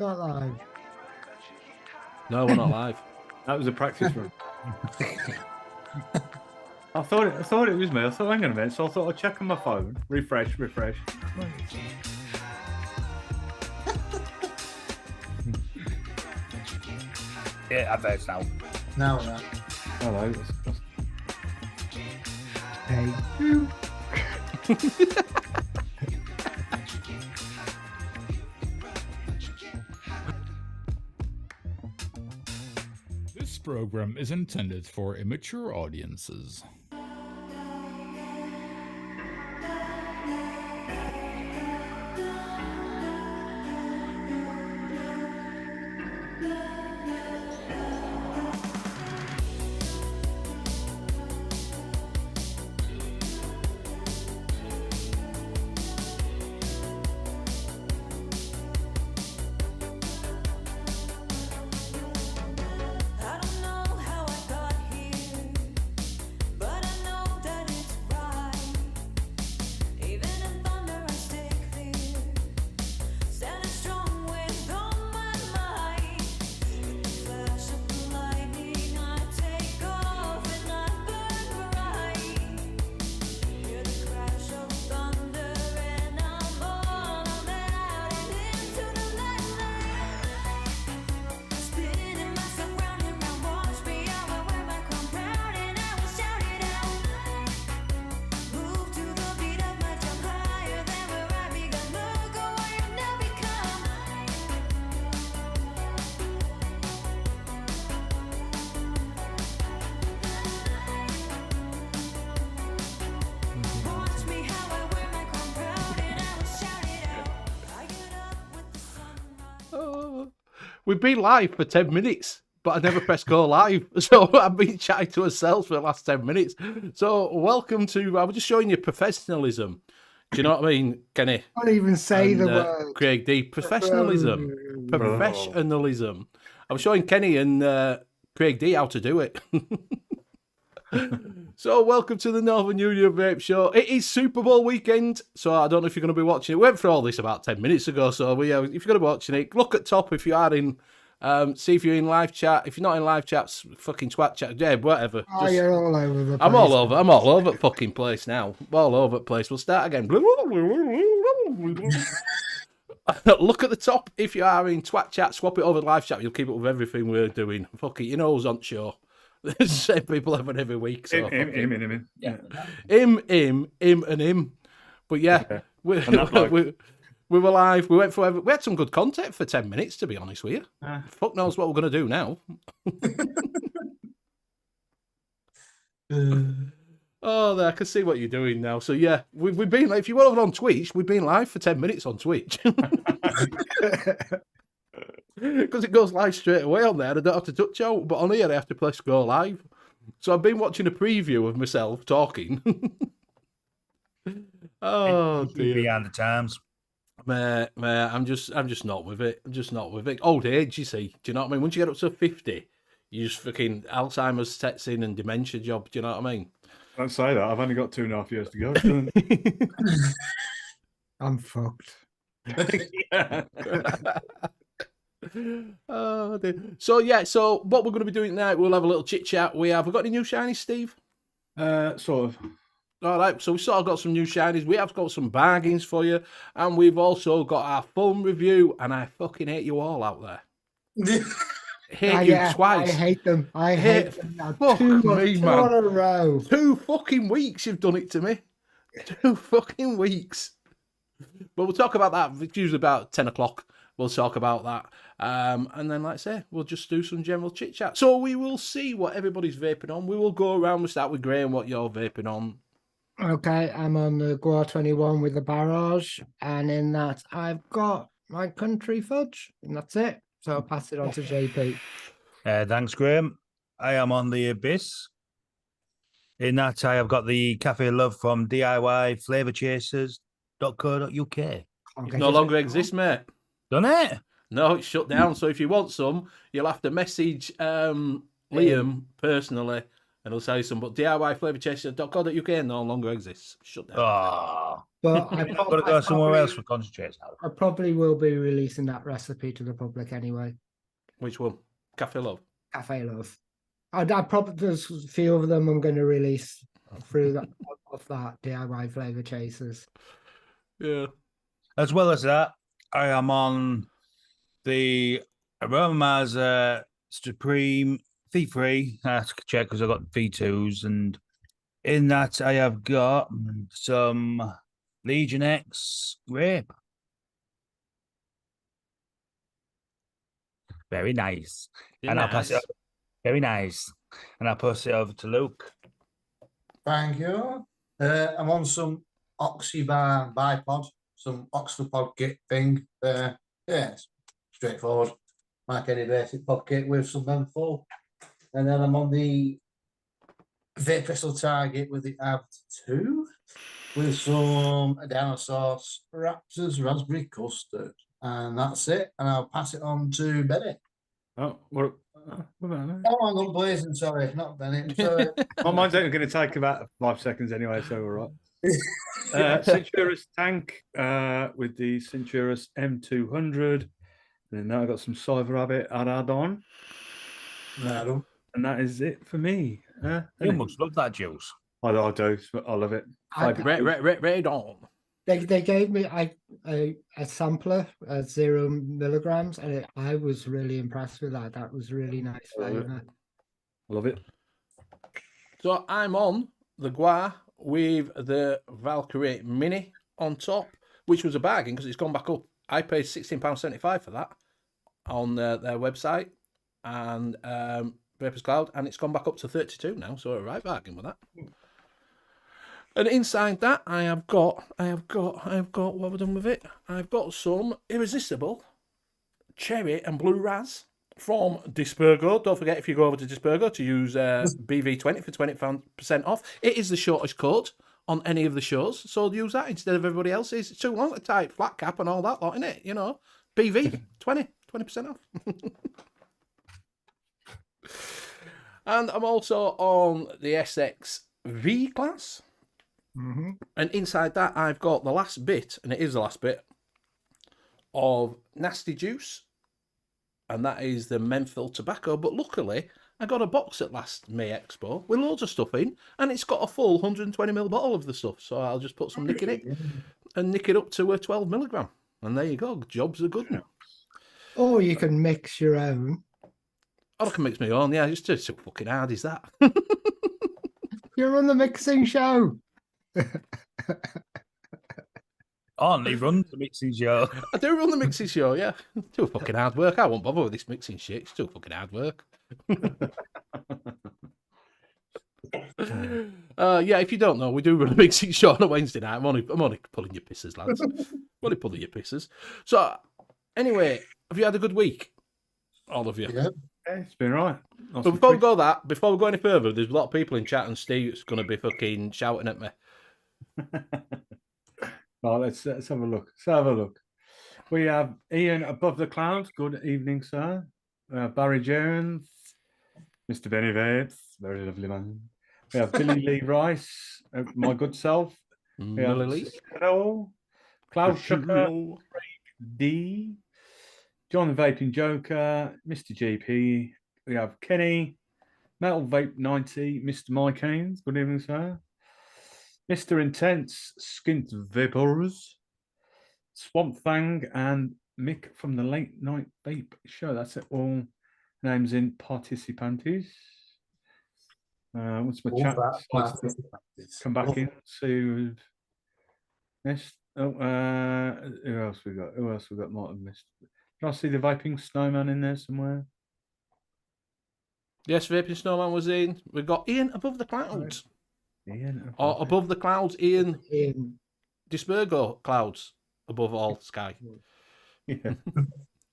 Not live. No, we're not live. That was a practice run. I thought it was me. I thought, hang on a minute. So I thought I'd check on my phone. Refresh. Yeah, I've heard now. No. Hello. Hey. You. This program is intended for immature audiences. We've been live for 10 minutes, but I never pressed go live. So I've been chatting to ourselves for the last 10 minutes. So welcome to, I was just showing you professionalism. Do you know what I mean, Kenny? Can't even say the word. Craig D. Professionalism. Professionalism. I was showing Kenny and Craig D how to do it. So welcome to the Northern Union Vape Show. It is Super Bowl weekend, so I don't know if you're going to be watching it. We went through all this about 10 minutes ago, so if you're going to be watching it, look at top if you are in, see if you're in live chat. If you're not in live chat, fucking twat chat, yeah, whatever. Oh, you're all over the place. I'm all over the fucking place now. I'm all over the place. We'll start again. Look at the top if you are in twat chat, swap it over to live chat, you'll keep up with everything we're doing. Fuck it, you know who's on show. The same people every week. So Him. Yeah. Him, and him. But yeah, we were live. We went for. We had some good content for 10 minutes, to be honest with you. Fuck knows what we're going to do now. Oh, there, I can see what you're doing now. So yeah, we've been. If you were over on Twitch, we've been live for 10 minutes on Twitch. Because it goes live straight away on there. I don't have to touch out, but on here I have to press go live. So I've been watching a preview of myself talking. Oh dear. Behind the times. Mate, I'm just not with it. I'm just not with it. Old age, you see. Do you know what I mean? Once you get up to 50, you just fucking Alzheimer's sets in and dementia job. Do you know what I mean? Don't say that. I've only got 2.5 years to go. I'm fucked. Yeah. Oh, dear. So yeah, so what we're going to be doing tonight, we'll have a little chit chat. We've got any new shinies, Steve? Sort of. All right, so we sort of got some new shinies. We have got some bargains for you, and we've also got our phone review. And I fucking hate you all out there. Hate you twice. I hate them. I hate them. Now. Fuck me, two man. on a row. 2 fucking weeks you've done it to me. 2 fucking weeks. But we'll talk about that. It's usually about 10 o'clock. We'll talk about that. And then, like I say, we'll just do some general chit-chat. So we will see what everybody's vaping on. We will go around. We'll start with Graham, what you're vaping on. Okay, I'm on the Gua 21 with the Barrage. And in that, I've got my Country Fudge. And that's it. So I'll pass it on to JP. Thanks, Graham. I am on the Abyss. In that, I have got the Cafe Love from DIY flavorchasers.co.uk. It no longer exists, mate. Done it? No, it's shut down. So if you want some, you'll have to message Liam personally and it'll sell you some. But DIYFlavorchaser.co.uk no longer exists. Shut down. Oh, But I've got to go somewhere else for concentrates now. I probably will be releasing that recipe to the public anyway. Which one? Cafe Love. Cafe Love. I probably there's a few of them I'm going to release through that of that DIY Flavor Chasers. Yeah. As well as that, I am on the Aroma Supreme V3. I have to check because I've got V2s, and in that I have got some Legion X grape. Very nice. Yeah, and I'll pass it nice. over. Very nice. And I'll pass it over to Luke. Thank you. I'm on some Oxybar bipod, some Oxford pod kit thing. Yeah, it's straightforward. Like any basic pod kit with some menthol. And then I'm on the vape pistol target with the AV2 with some dinosaur Raptors raspberry custard. And that's it. And I'll pass it on to Benny. Oh, what about that? Oh, I'm on blazing, sorry, not Benny. Sorry. Oh, mine's only going to take about 5 seconds anyway, so we're right. Centurus tank with the Centurus M200. And now I've got some Cyber Rabbit add-on. No, And that is it for me. You must love that juice. I do. I love it. Red on. They gave me a sampler at 0 milligrams, and I was really impressed with that. That was really nice flavor. I love it. So I'm on the Gua with the Valkyrie Mini on top, which was a bargain because it's gone back up. I paid £16.75 for that on their website and Vapers Cloud, and it's gone back up to 32 now. So a right bargain with that. And inside that, I have got, what have I done with it? I've got some Irresistible Cherry and Blue Raz from Dispergo. Don't forget, if you go over to Dispergo, to use BV20 for 20% off. It is the shortest code on any of the shows, so use that instead of everybody else's. It's too long to type, flat cap and all that lot, innit? You know, BV 20% off. And I'm also on the SXV class. Mm-hmm. And inside that, I've got the last bit, and it is the last bit, of Nasty Juice. And that is the menthol tobacco. But luckily, I got a box at last May Expo with loads of stuff in, and it's got a full 120ml bottle of the stuff. So I'll just put some nick in it and nick it up to a 12 milligram. And there you go. Jobs are good now. Or you can mix your own. Or I can mix my own. Yeah, it's just so fucking hard, is that? You're on the mixing show. On, he runs the mixing show. I do run the mixing show, yeah. Too fucking hard work. I won't bother with this mixing shit. It's too fucking hard work. Yeah, if you don't know, we do run a mixing show on a Wednesday night. I'm only pulling your pisses, lads. I'm only pulling your pisses. So, anyway, have you had a good week? All of you. Yeah. It's been right. But before we go any further, there's a lot of people in chat, and Steve's going to be fucking shouting at me. Right, let's have a look. Let's have a look. We have Ian Above the Clouds. Good evening, sir. Barry Jones, Mr. Benny Vapes, very lovely man. We have Billy Lee Rice, my good self. We have Carol, Cloud Chucker, Craig D, John the Vaping Joker, Mr. GP. We have Kenny, Metal Vape 90, Mr. Mike Haynes. Good evening, sir. Mr. Intense, Skint Vapors, Swamp Fang, and Mick from the Late Night Vape Show. That's it. All names in participantes. What's my chat? Come back in to this. Oh, who else we got? Who else we got? Might have missed. Can I see the Vaping Snowman in there somewhere? Yes, Vaping Snowman was in. We've got Ian Above the Clouds. Ian. Or Above the Clouds, Ian Dispergo Clouds. Above all sky. Yeah.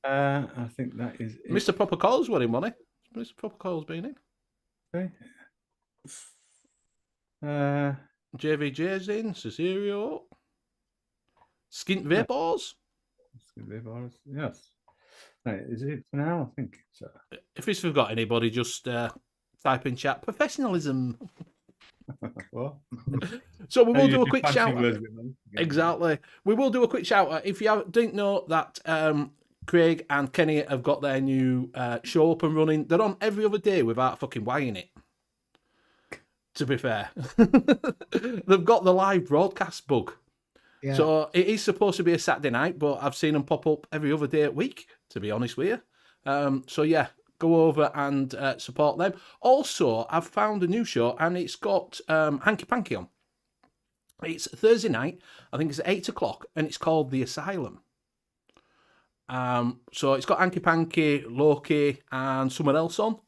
I think that is it. Mr. Proper Cole's winning money. Mr. Proper Cole's been in. Okay. JVJ's in. Cesario. Skint Vapors. Yes. Right, is it for now? I think it's. If he's forgot anybody, just type in chat professionalism. What? So we will You do a just quick fancy shout. words with them. Exactly. We will do a quick shout out. If you didn't know that Craig and Kenny have got their new show up and running, they're on every other day without fucking wiring it. To be fair, they've got the live broadcast bug. Yeah. So it is supposed to be a Saturday night, but I've seen them pop up every other day a week, to be honest with you. So yeah, go over and support them. Also, I've found a new show and it's got Hanky Panky on. It's Thursday night, I think it's at 8 o'clock, and it's called The Asylum. So it's got Hanky Panky, Loki, and someone else on.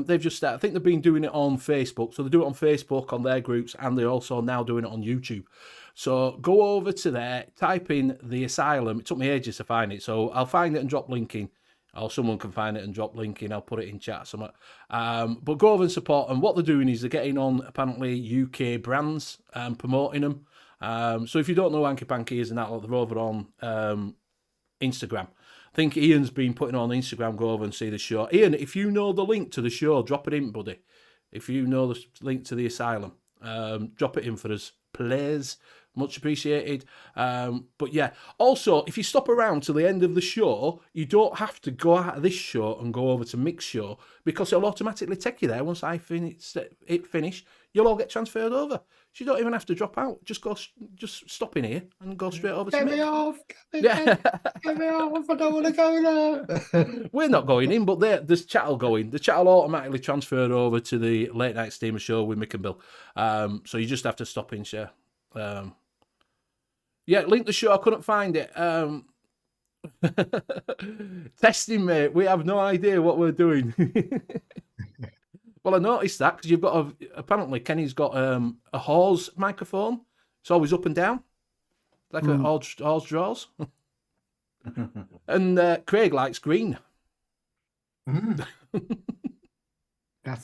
They've just, I think they've been doing it on Facebook. So they do it on Facebook on their groups, and they're also now doing it on YouTube. So go over to there, type in The Asylum. It took me ages to find it, so I'll find it and drop link in. Or someone can find it and drop link in. I'll put it in chat somewhere. But go over and support them. What they're doing is they're getting on, apparently, UK brands and promoting them. So if you don't know who Hanky Panky is and that, they're over on Instagram. I think Ian's been putting on Instagram. Go over and see the show. Ian, if you know the link to the show, drop it in, buddy. If you know the link to The Asylum, drop it in for us, please. Much appreciated. But yeah, also, if you stop around till the end of the show, you don't have to go out of this show and go over to Mix Show, because it'll automatically take you there. Once I finish, you'll all get transferred over. So you don't even have to drop out. Just stop in here and go straight over to Get Mix. me off! Yeah. Get me off! I don't want to go there. We're not going in, but there's chat will go in. The chat will automatically transfer over to the Late Night Steamer Show with Mick and Bill. So you just have to stop in, share. Yeah, link the show. I couldn't find it. Testing, mate. We have no idea what we're doing. Well, I noticed that because you've got apparently Kenny's got a Hawes microphone. It's always up and down, like a Hawes drawers. And Craig likes green.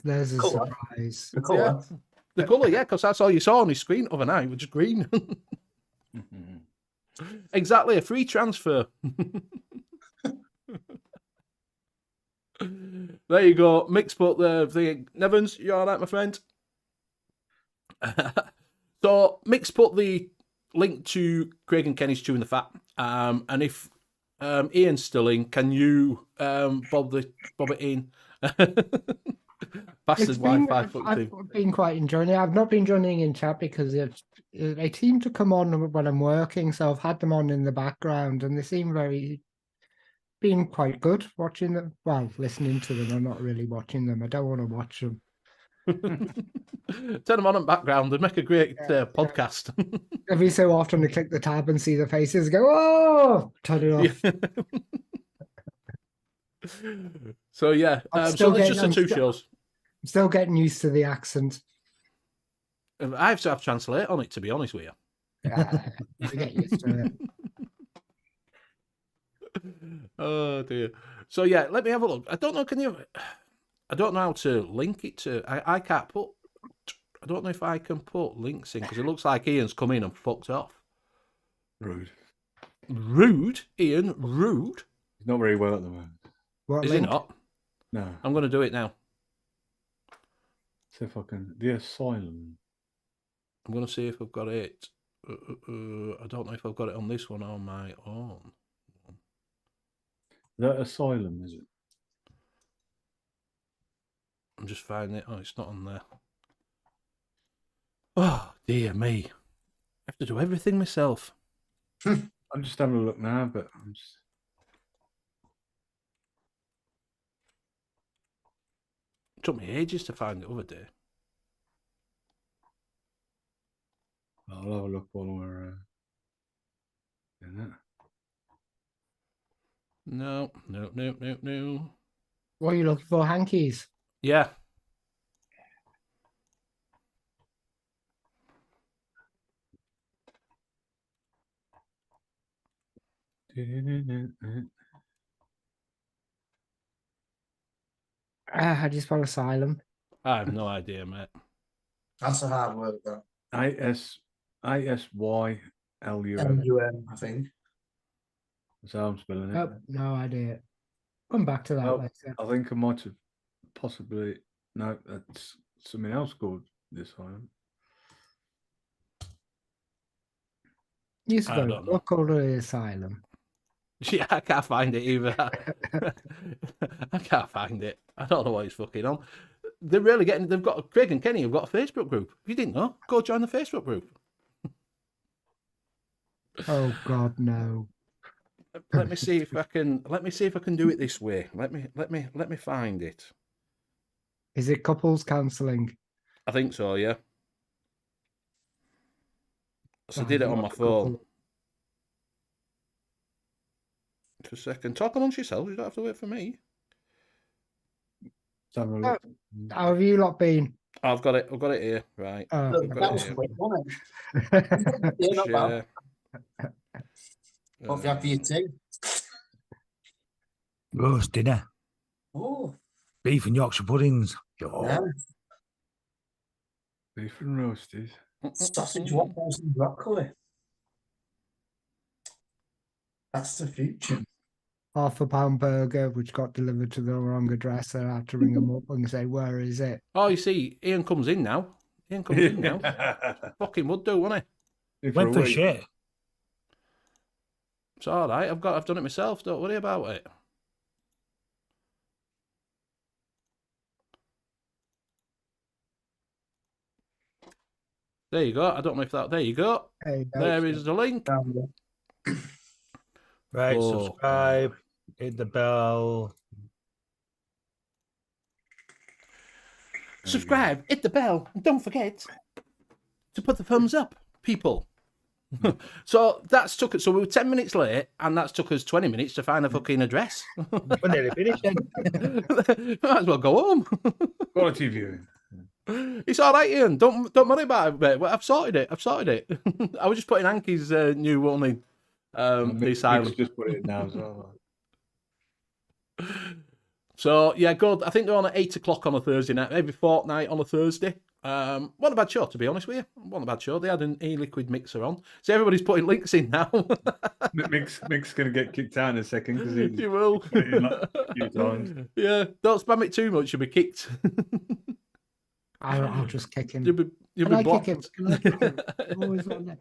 There's a Colour. surprise. The colour. Yeah. The colour, yeah, because that's all you saw on his screen overnight, which is green. Exactly, a free transfer. There you go. Mix put the thing. Nevans, you all right, my friend? So Mix put the link to Craig and Kenny's Chewing the Fat. And if Ian's still in, can you bob it in? Bastard Wi-Fi. I've been quite enjoying it. I've not been joining in chat because they seem to come on when I'm working, so I've had them on in the background, and they seem been quite good watching them. Well, listening to them. I'm not really watching them. I don't want to watch them. Turn them on in background and make a great podcast. Every so often, I click the tab and see the faces. And go, oh, turn it off. So yeah, so there's just the two shows. I'm still getting used to the accent. I have to have translate on it, to be honest with you. Yeah, I get used to it. Oh dear. So yeah, let me have a look. I don't know. I don't know how to link it to. I can't put. I don't know if I can put links in because it looks like Ian's come in and fucked off. Rude. Rude, Ian. Rude. He's not very well at the moment. What Is link? he not? No. I'm going to do it now. See if I can. The Asylum. I'm going to see if I've got it. I don't know if I've got it on this one or on my own. The Asylum, is it? I'm just finding it. Oh, it's not on there. Oh, dear me. I have to do everything myself. I'm just having a look now, but I'm just. It took me ages to find it other day. I'll have a look while we're doing that. No. What are you looking for? Hankies? Yeah. I just want asylum. I have no idea, mate. That's a hard word, that. ISYLUM. N.U.V.S, I think. That's how I'm spelling it. Nope, no idea. Come back to that Oh, later. I think I might have possibly No, that's something else called the asylum. Used to I go don't know. look called the asylum. Yeah, I can't find it either. I can't find it. I don't know what it's fucking on. They're really getting. They've got Craig and Kenny have got a Facebook group. If you didn't know, go join the Facebook group. Oh God, no. Let me see if I can. Let me see if I can do it this way. Let me find it. Is it couples counselling? I think so. Yeah. So I Oh, did it on not my a phone. couple. For a second, talk amongst yourselves. You don't have to wait for me. Let's have a look. How have you lot been? I've got it. I've got it here. Right. Oh, Look, I've got that it was here. quick, wasn't it? Yeah, not bad. Share. What have you had for your tea? Roast dinner, Oh, beef and Yorkshire puddings. Oh, yeah. Beef and roasties. Sausage, waffles, and broccoli. That's the future. £half-a-pound burger, which got delivered to the wrong address. I had to ring them up and say, "Where is it?" Oh, you see, Ian comes in now. Ian comes in now. Fucking would do, wouldn't he? went for a shit. It's all right. I've done it myself. Don't worry about it. There you go. I don't know if that. There you go. Hey, There is the link. Right, Oh, subscribe, hit the bell. Subscribe, hit the bell, and don't forget to put the thumbs up, people. So that's took us. So we were 10 minutes late, and that's took us 20 minutes to find a fucking address. We're nearly finished then. Might as well go home. Quality viewing. It's all right, Ian. Don't worry about it, mate. I've sorted it. I was just putting Anki's new one in. The Mick's asylum. just put it now as well. So yeah, good. I think they're on at 8 o'clock on a Thursday night, every fortnight on a Thursday. Wasn't a bad show, to be honest with you. Wasn't a bad show. They had an e-liquid mixer on, so everybody's putting links in now. Mick's gonna get kicked out in a second because he's You will. put it in like a few times. Yeah, don't spam it too much. You'll be kicked. I'll just kick him. You'll Can be I blocked. kick him? Can I kick him? Always like that.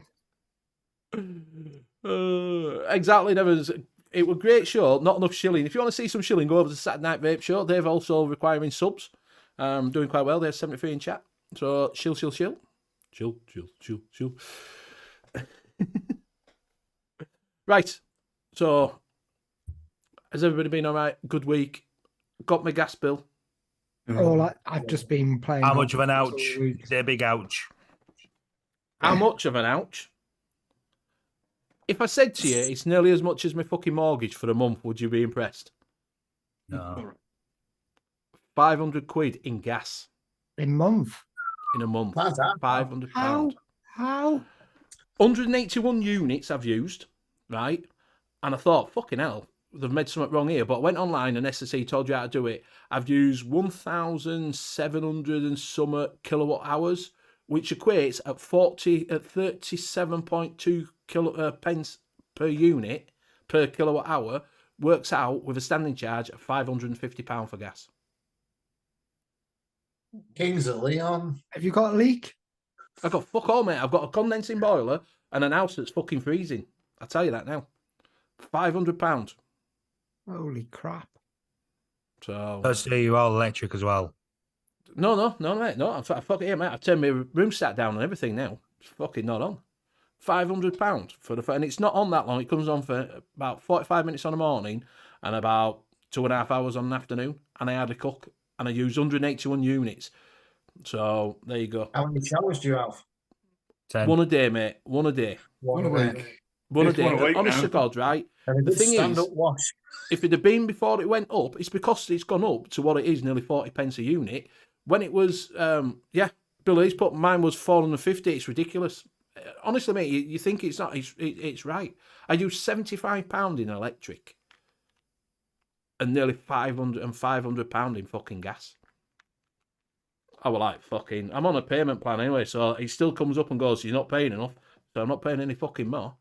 Exactly. It was a great show. Not enough shilling. If you want to see some shilling, go over to the Saturday Night Vape Show. They're also requiring subs. Doing quite well. They're 73 in chat. So chill. Right. So has everybody been all right? Good week. Got my gas bill. I've just been playing. How much of an all ouch? week. Is it a big ouch? How much of an ouch? If I said to you it's nearly as much as my fucking mortgage for a month, would you be impressed? No. 500 quid in gas In month. in a month. How's that? 500 How? pounds. How? 181 units I've used, right? And I thought, fucking hell, they've made something wrong here. But I went online and SSE told you how to do it. I've used 1,700 and some kilowatt hours, which equates at 37.2 pence per unit per kilowatt hour. Works out with a standing charge of £550 for gas. Kings of Leon. Have you got a leak? I've got fuck all, mate. I've got a condensing boiler and an house that's fucking freezing. I'll tell you that now. £500. Holy crap. So Let's say you're all electric as well. no, mate. No, I fucking here, mate. I've turned my room sat down and everything now. It's fucking not on. £500 for the and it's not on that long. It comes on for about 45 minutes on the morning and about 2.5 hours on the afternoon. And I had a cook and I used 181 units. So there you go. How many showers do you have? 10. One a day, mate. One a day. One a week. One a Just one day. a week Honest now. to God, right? And The thing is, stand-up wash. if it had been before it went up, it's because it's gone up to what it is, nearly 40 pence a unit. When it was, Billy's put mine was 450. It's ridiculous. Honestly, mate, you think it's not? It's right. I use £75 in electric, and nearly £500 in fucking gas. I was like, fucking. I'm on a payment plan anyway, so it still comes up and goes, "You're not paying enough, so I'm not paying any fucking more.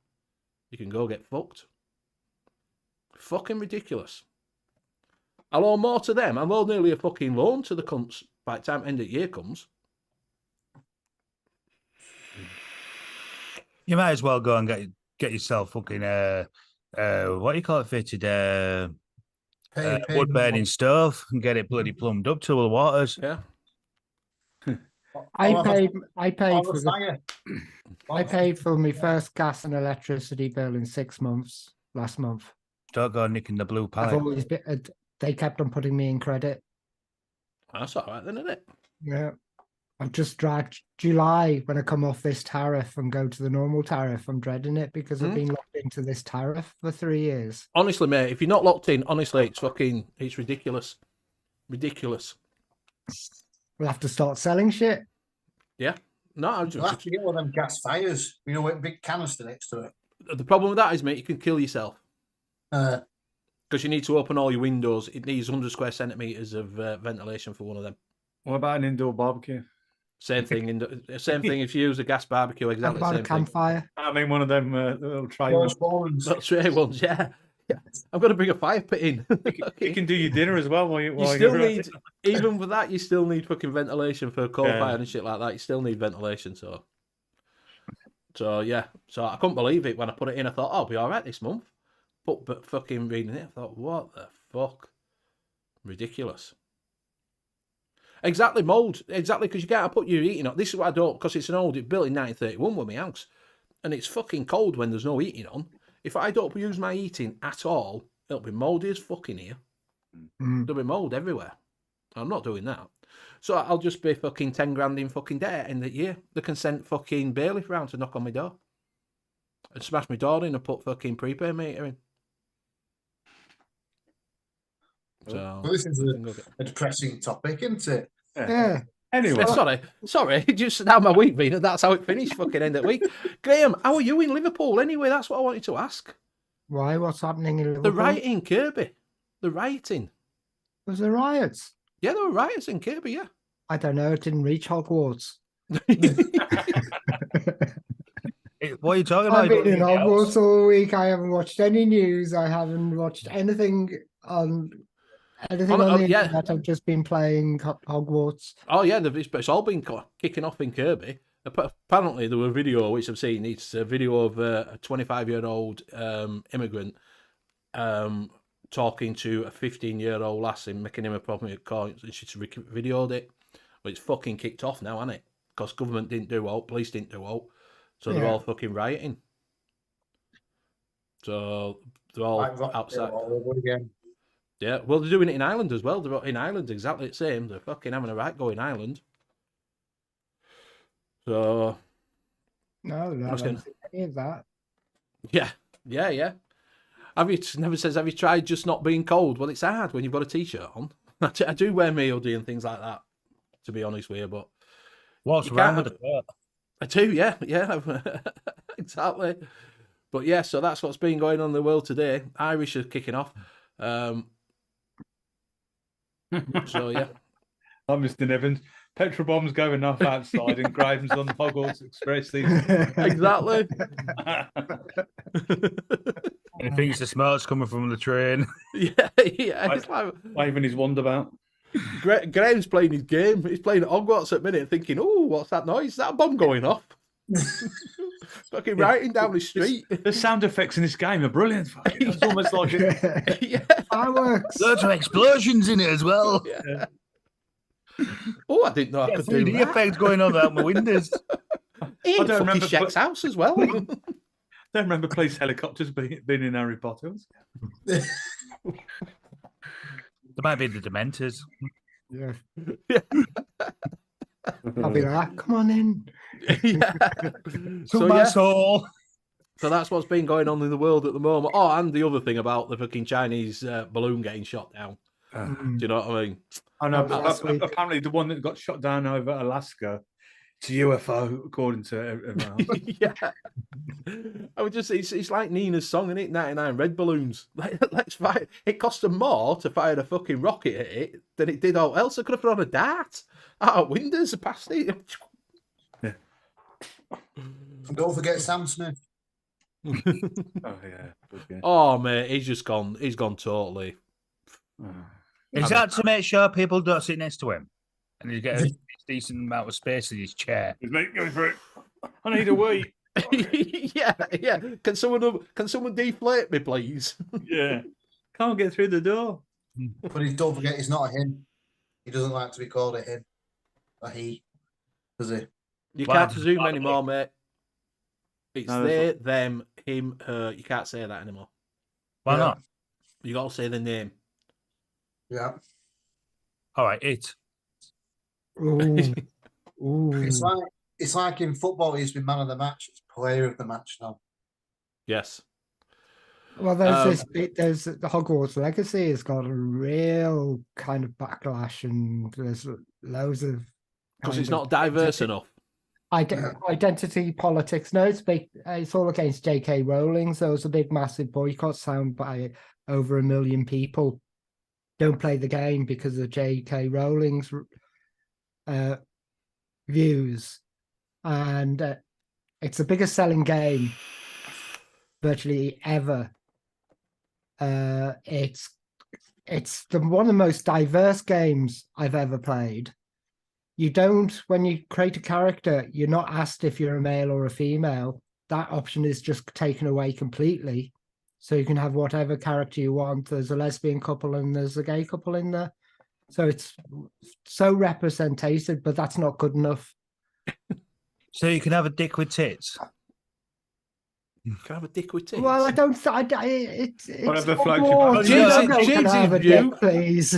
You can go get fucked." Fucking ridiculous. I'll owe more to them. I'll owe nearly a fucking loan to the cunts by the time end of year comes, You might as well go and get yourself fucking what do you call it fitted wood burning stove and get it bloody plumbed up to the waters. yeah. I I'll have a- paid for the fire. I paid for my first gas and electricity bill in 6 months last month. Don't go nicking the blue I've pallet. always been, they kept on putting me in credit. That's all right then, isn't it? Yeah. I've just dragged July when I come off this tariff and go to the normal tariff. I'm dreading it because I've been locked into this tariff for 3 years. Honestly, mate, if you're not locked in, honestly, it's ridiculous. Ridiculous. We'll have to start selling shit. Yeah. No, I You'll have just, to get one of them gas fires, you know, with a big canister next to it. the problem with that is, mate, you can kill yourself. Uh, Because you need to open all your windows. It needs 100 square centimetres of ventilation for one of them. What about an indoor barbecue? Same thing. Same thing if you use a gas barbecue, How exactly the about a same thing. campfire? I mean, one of them little tray those ones. ones. Not tray ones, yeah. I'm going to bring a fire pit in. You can do your dinner as well while You while still you're at need, it. even with that, you still need fucking ventilation for a coal Yeah. fire and shit like that. You still need ventilation, so yeah. So I couldn't believe it when I put it in. I thought, oh, I'll be all right this month. But fucking reading it, I thought, what the fuck? Ridiculous. Exactly, mould. Exactly, because you can't put your heating on. This is what I don't, because it's an old, it's built in 1931 with my house. And it's fucking cold when there's no heating on. If I don't use my heating at all, it'll be mouldy as fucking here. There'll be mould everywhere. I'm not doing that. So I'll just be fucking 10 grand in fucking debt at the end of the year. They can send fucking bailiff round to knock on my door. And smash my door in and put fucking prepaid meter in. So, Well, this is a depressing topic, isn't it? Yeah. Anyway, sorry, just now my week been, and that's how it finished. Fucking end of the week. Graham, how are you in Liverpool anyway? That's what I wanted to ask. Why? What's happening in Liverpool? The rioting, Kirby. The rioting. Was there riots? Yeah, there were riots in Kirby. Yeah. I don't know. It didn't reach Hogwarts. What are you talking about? I've been in Hogwarts all week. I haven't watched any news. I haven't watched anything on the internet. I've just been playing Hogwarts. Oh yeah, it's all been kicking off in Kirby. Apparently, there was a video which I've seen. It's a video of a 25-year-old immigrant talking to a 15-year-old lass and making him a problem at court, and she's videoed it. But it's fucking kicked off now, hasn't it? Because government didn't do out, police didn't do out, so they're all fucking rioting. So they're all outside. All over again. Yeah, well, they're doing it in Ireland as well. They're in Ireland exactly the same. They're fucking having a right go in Ireland. So No, I haven't seen any of that. yeah. Have you tried just not being cold? Well, it's hard when you've got a t-shirt on. I do wear my hoodie and things like that, to be honest with you. But what's wrong with it? I do, yeah, exactly. But yeah, so that's what's been going on in the world today. Irish are kicking off. So yeah. I'm Mr. Evans. Petrol bombs going off outside and Graham's on the Hogwarts Express. Exactly. And he thinks the smoke's coming from the train. Yeah. It's like, Waving his wand-about. Graham's playing his game. He's playing at Hogwarts at the minute, thinking, "Oh, what's that noise? Is that a bomb going off?" Fucking writing down the street. The sound effects in this game are brilliant. It's almost like Yeah. Fireworks. Loads of explosions in it as well. Yeah. Oh, I didn't know I could do 3D that. effects going on out my windows. In don't fucking remember, Shaq's house as well. don't remember police helicopters being in Harry Potter. There might be the Dementors. Yeah. I'll be like, come on in. Yeah. To my yeah. soul. So that's what's been going on in the world at the moment. Oh, and the other thing about the fucking Chinese balloon getting shot down. Do you know what I mean? I know. Last week. Apparently, the one that got shot down over Alaska, it's a UFO, according to everyone else. Yeah. I would just it's like Nina's song, isn't it? 99 red balloons. Let's fire. It cost them more to fire a fucking rocket at it than it did all else. I could have thrown a dart out windows past it. Yeah. And don't forget Sam Smith. Oh yeah. Oh mate, he's gone totally. Is that to make sure people don't sit next to him? and you get a decent amount of space in his chair. He's going for it. I need a wee. yeah, yeah. Can someone deflate me, please? Yeah. Can't get through the door. But don't forget, he's not a him. He doesn't like to be called a him. A he. Does he? You Why can't does it presume bother anymore, mate. It's No, they, them, him, her. You can't say that anymore. Why Yeah. not? You got to say the name. Yeah. All right, it. Ooh. Ooh. It's like in football, he's been man of the match. It's player of the match now. Yes. Well, there's the Hogwarts Legacy has got a real kind of backlash, and there's loads of Because kind it's of not diverse enough. identity politics. No, it's all against J.K. Rowling. So it's a big, massive boycott sound by over 1 million people. Don't play the game because of J.K. Rowling's views, and it's the biggest selling game virtually ever. It's one of the most diverse games I've ever played. You don't, when you create a character, you're not asked if you're a male or a female. That option is just taken away completely. So you can have whatever character you want. There's a lesbian couple and there's a gay couple in there. So it's so represented, but that's not good enough. So you can have a dick with tits. Can I have a dick with tits? Well, I don't. It's Whatever not floats your more. boat. James's Have a view- dick, please.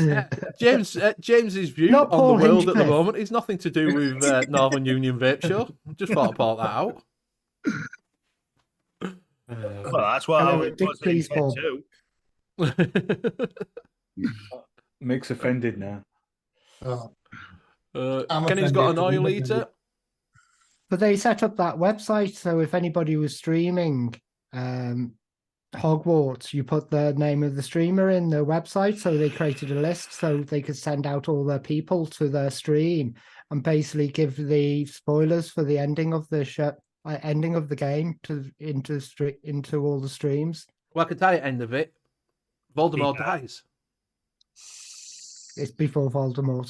James's view Not on Paul the world at the Hinchcliffe. moment is nothing to do with Northern Union Vape Show. Just thought I'd point that out. Well, that's what Can I I have a was dick, please, Paul? too. Mick's offended now. Oh. I'm Kenny's got an offended. oil eater. But they set up that website, so if anybody was streaming Hogwarts, you put the name of the streamer in the website. So they created a list so they could send out all their people to their stream and basically give the spoilers for the ending of the show, ending of the game into all the streams. Well, I can tell you the end of it. Voldemort dies. It's before Voldemort.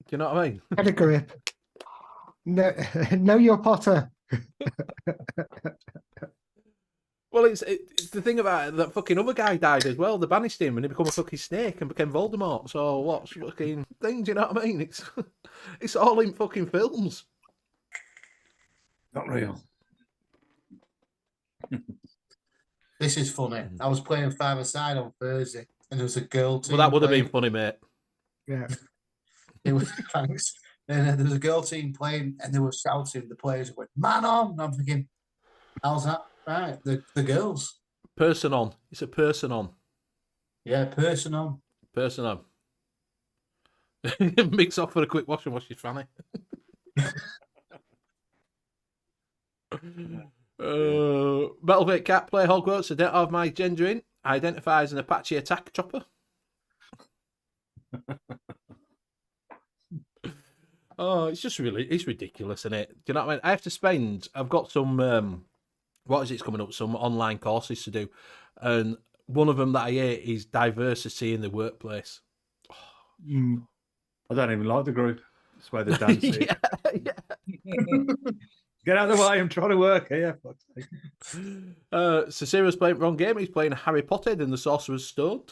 Do you know what I mean? Get a grip. No, know your Potter. Well, it's the thing about it, that fucking other guy died as well. They banished him and he became a fucking snake and became Voldemort. So what's fucking thing? Do you know what I mean? It's all in fucking films. Not real. This is funny. I was playing five-a-side on Thursday, and there was a girl team. Well, that would have been playing. funny, mate. Yeah. It was thanks. And there was a girl team playing, and they were shouting. The players went, "Man on!" And I'm thinking, "How's that?" Right, the girls. Person on. It's a person on. Yeah, person on. Person on. Mix off for a quick wash and wash your fanny. Metal Cat play Hogwarts. I don't have my gender in. I identify as an Apache attack chopper. Oh, it's just it's ridiculous, isn't it? Do you know what I mean? I've got some, what is it's coming up? Some online courses to do. And one of them that I hate is diversity in the workplace. Mm. I don't even like the group. That's where they're dancing. yeah. Get out of the way. I'm trying to work here. Cicera's playing wrong game. He's playing Harry Potter and the Sorcerer's Stone.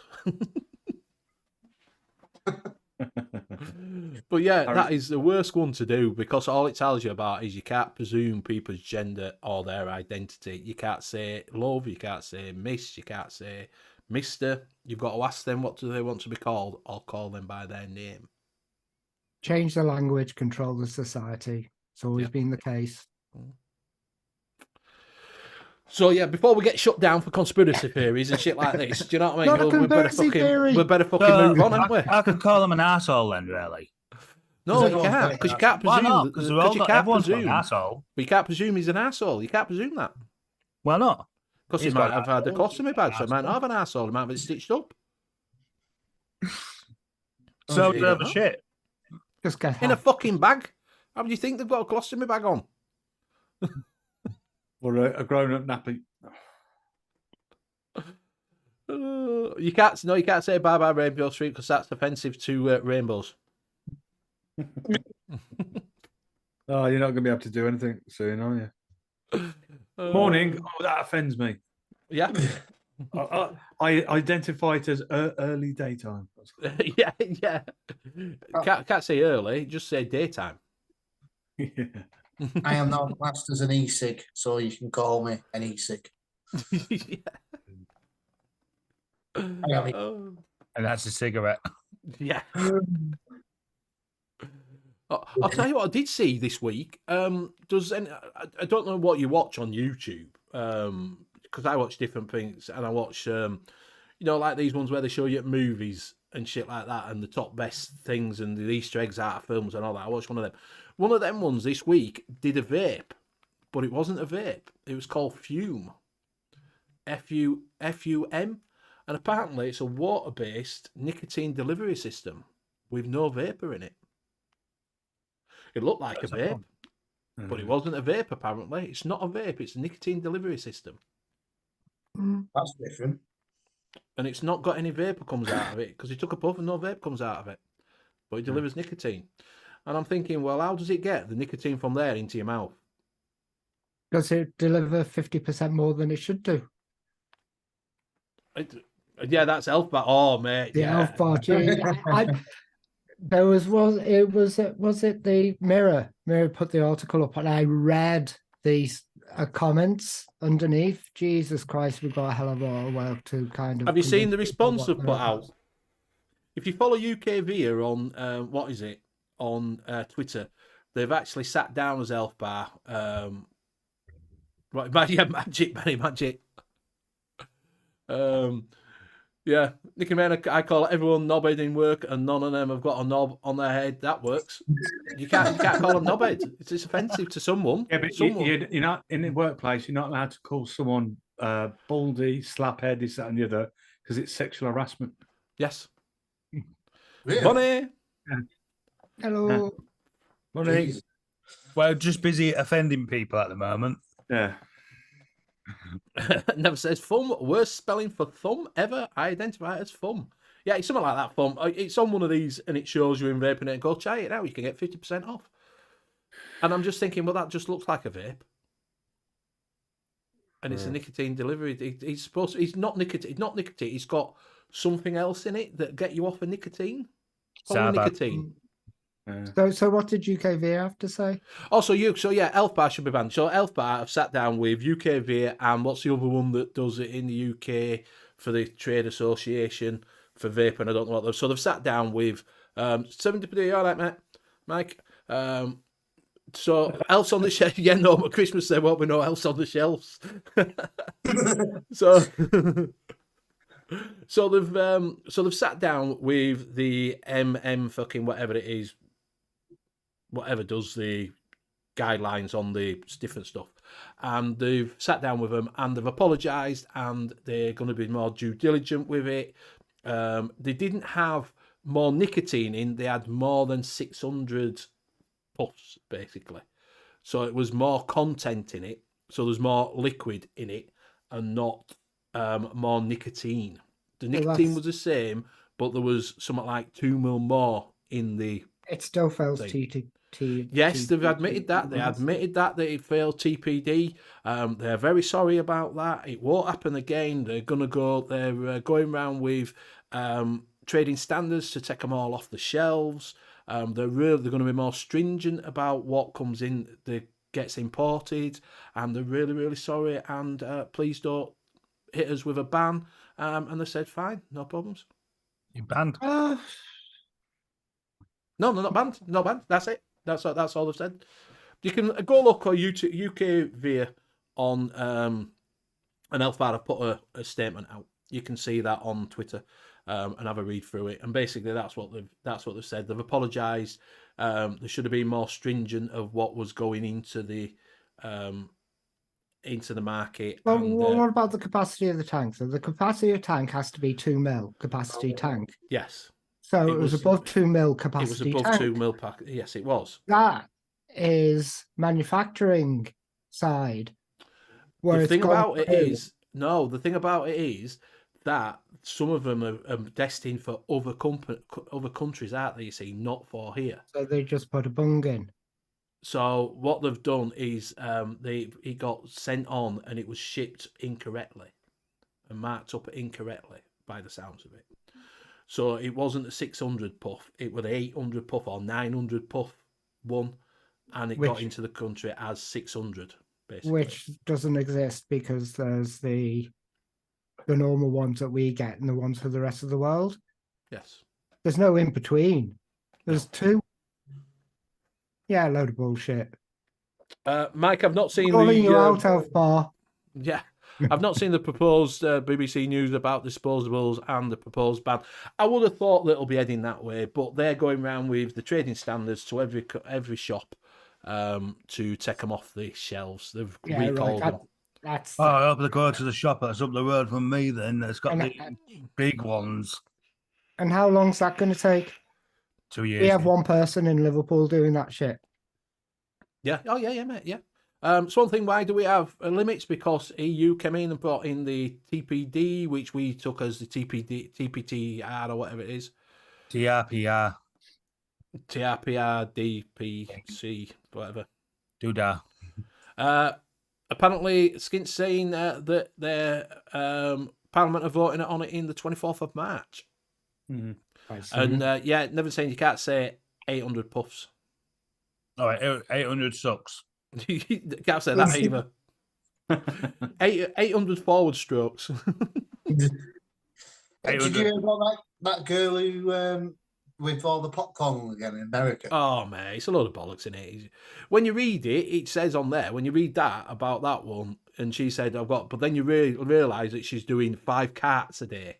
But yeah, that is the worst one to do because all it tells you about is you can't presume people's gender or their identity. You can't say love, you can't say miss, you can't say mister. You've got to ask them what do they want to be called or call them by their name. Change the language, control the society. It's always been the case. So yeah, before we get shut down for conspiracy theories and shit like this, do you know what I mean? Not a conspiracy theory. We better fucking move on, haven't we? I could call them an asshole then, really. No, you can't, because you can't Why presume. not? Because everyone's got an asshole. But you can't presume he's an asshole. You can't presume that. Why not? Because he He's might got have had a asshole. colostomy bag, so he might not have an asshole. He might have it stitched up. So you do have don't a know. shit. Just get In a fucking bag. How do you think they've got a colostomy bag on? Or a grown-up nappy. You can't say bye bye Rainbow Street because that's offensive to rainbows. Oh, you're not going to be able to do anything soon, are you? Morning. Oh, that offends me. Yeah. I identify it as early daytime. Yeah, yeah. Can't say early, just say daytime. Yeah. I am now classed as an e-cig, so you can call me an e-cig. Oh, And that's a cigarette. yeah. I'll tell you what I did see this week. Does any, I don't know what you watch on YouTube, because I watch different things, and I watch, like these ones where they show you movies and shit like that, and the top best things and the Easter eggs out of films and all that. I watched one of them. One of them ones this week did a vape, but it wasn't a vape. It was called Fume, FUM, and apparently it's a water-based nicotine delivery system with no vapor in it. It looked like a vape, but it wasn't a vape, apparently. It's not a vape, it's a nicotine delivery system. That's different. And it's not got any vapour comes out of it, because he took a puff and no vape comes out of it. But it delivers nicotine. And I'm thinking, well, how does it get the nicotine from there into your mouth? Does it deliver 50% more than it should do? Yeah, that's Elf Bar. Oh, mate. The Yeah. Elf Bar. Was it the Mirror? Mirror put the article up, and I read these comments underneath. Jesus Christ, we've got a hell of a lot of work to kind of. Have you seen the response they've they're put about. out? If you follow UK-VIA on, on Twitter, they've actually sat down as Elf Bar. Right, yeah, Magic. Yeah, Nicky Man, I call everyone knobhead in work, and none of them have got a knob on their head. That works. You can't call them knobhead. It's offensive to someone. Yeah, but someone. you're not in the workplace. You're not allowed to call someone baldy, slaphead, this, that, and the other, because it's sexual harassment. Yes. Really? Bonnie. Hello. Money. Jesus. Well, just busy offending people at the moment. Yeah. Never says thumb. Worst spelling for thumb ever. I identify it as thumb. Yeah, it's something like that. Thumb. It's on one of these, and it shows you in vaping it. Go try it out. You can get 50% off. And I'm just thinking, well, that just looks like a vape, and it's a nicotine delivery. It's supposed to. It's not nicotine. It's not nicotine. It's got something else in it that get you off of nicotine. Nicotine. So what did UKV have to say? Oh, so yeah, Elf Bar should be banned. So Elf Bar have sat down with UK-VIA, and what's the other one that does it in the UK for the Trade Association for vaping? I don't know what those. So they've sat down with 70p. All right, mate, Mike. So else on the shelf. Yeah, no, but Christmas there won't be no else on the shelves. So they've sat down with the fucking whatever it is. Whatever does the guidelines on the different stuff, and they've sat down with them and they've apologised, and they're going to be more due diligent with it. They didn't have more nicotine in; they had more than 600 puffs, basically. So it was more content in it. So there's more liquid in it, and not more nicotine. The nicotine was the same, but there was something like 2 mil more in the. It still fails Yes, they've admitted that. They admitted that it failed TPD. They're very sorry about that. It won't happen again. They're going to go. They're going around with trading standards to take them all off the shelves. They're going to be more stringent about what comes in that gets imported, and they're really, really sorry. And please don't hit us with a ban. And they said, fine, no problems. You banned? No, they're not banned. Not banned. That's it. That's all they've said. You can go look on YouTube, UK-VIA on an Elf Bar have put a statement out. You can see that on Twitter and have a read through it. And basically, that's what they've said. They've apologised. There should have been more stringent of what was going into the market. Well, what about the capacity of the tank? So the capacity of the tank has to be 2 mil capacity tank. Yes. So it was above 2 mil capacity. It was above tank. 2 mil pack. Yes, it was. That is manufacturing side. The thing about it is that some of them are destined for other countries, aren't they? You see, not for here. So they just put a bung in. So what they've done is it got sent on and it was shipped incorrectly and marked up incorrectly by the sounds of it. So it wasn't a 600 puff, it was an 800 puff or 900 puff one, and it got into the country as 600, basically. Which doesn't exist because there's the normal ones that we get and the ones for the rest of the world. Yes. There's no in between. There's two. Yeah, a load of bullshit. Mike, I've not seen Calling you out, Elf Bar. Yeah, I've not seen the proposed BBC News about disposables and the proposed ban. I would have thought that it'll be heading that way, but they're going around with the trading standards to every shop to take them off the shelves. They've recalled them. That's I hope they go to the shop that's up the road from me then. It's got the big ones. And how long's that going to take? 2 years. We have one person in Liverpool doing that shit. Yeah. Oh, yeah, mate. Yeah. So one thing, why do we have limits? Because EU came in and brought in the TPD, which we took as the TPTR or whatever it is. TRPR. DPC, whatever. Doodah. Apparently, Skint's saying that their Parliament are voting on it in the 24th of March. Mm-hmm. And never saying you can't say 800 puffs. All right, 800 sucks. You can't say that either. 800 forward strokes. Did you hear about that girl who with all the popcorn again in America? Oh, mate, it's a load of bollocks in it. When you read it, it says on there, when you read that about that one, and she said, but then you realise that she's doing 5 carts a day.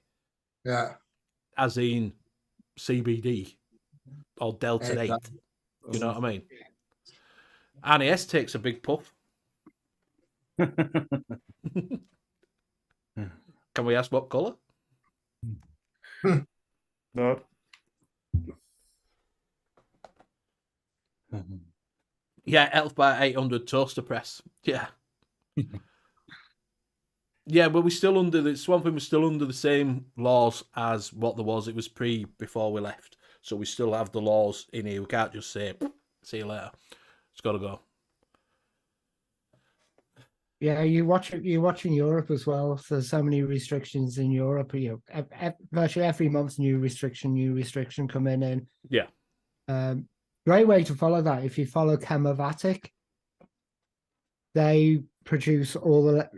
Yeah. As in CBD or Delta 8. You know what I mean? N.U.V.S takes a big puff. Can we ask what colour? No. Yeah, Elf by 800 toaster press. Yeah. Yeah, but we're still under the Swamp Thing was still under the same laws as what there was. It was before we left. So we still have the laws in here. We can't just say, see you later. It's got to go. Yeah, you're watching Europe as well. There's so many restrictions in Europe. Virtually every month, new restriction coming in. Yeah. Great way to follow that. If you follow Chemovatic, they produce all the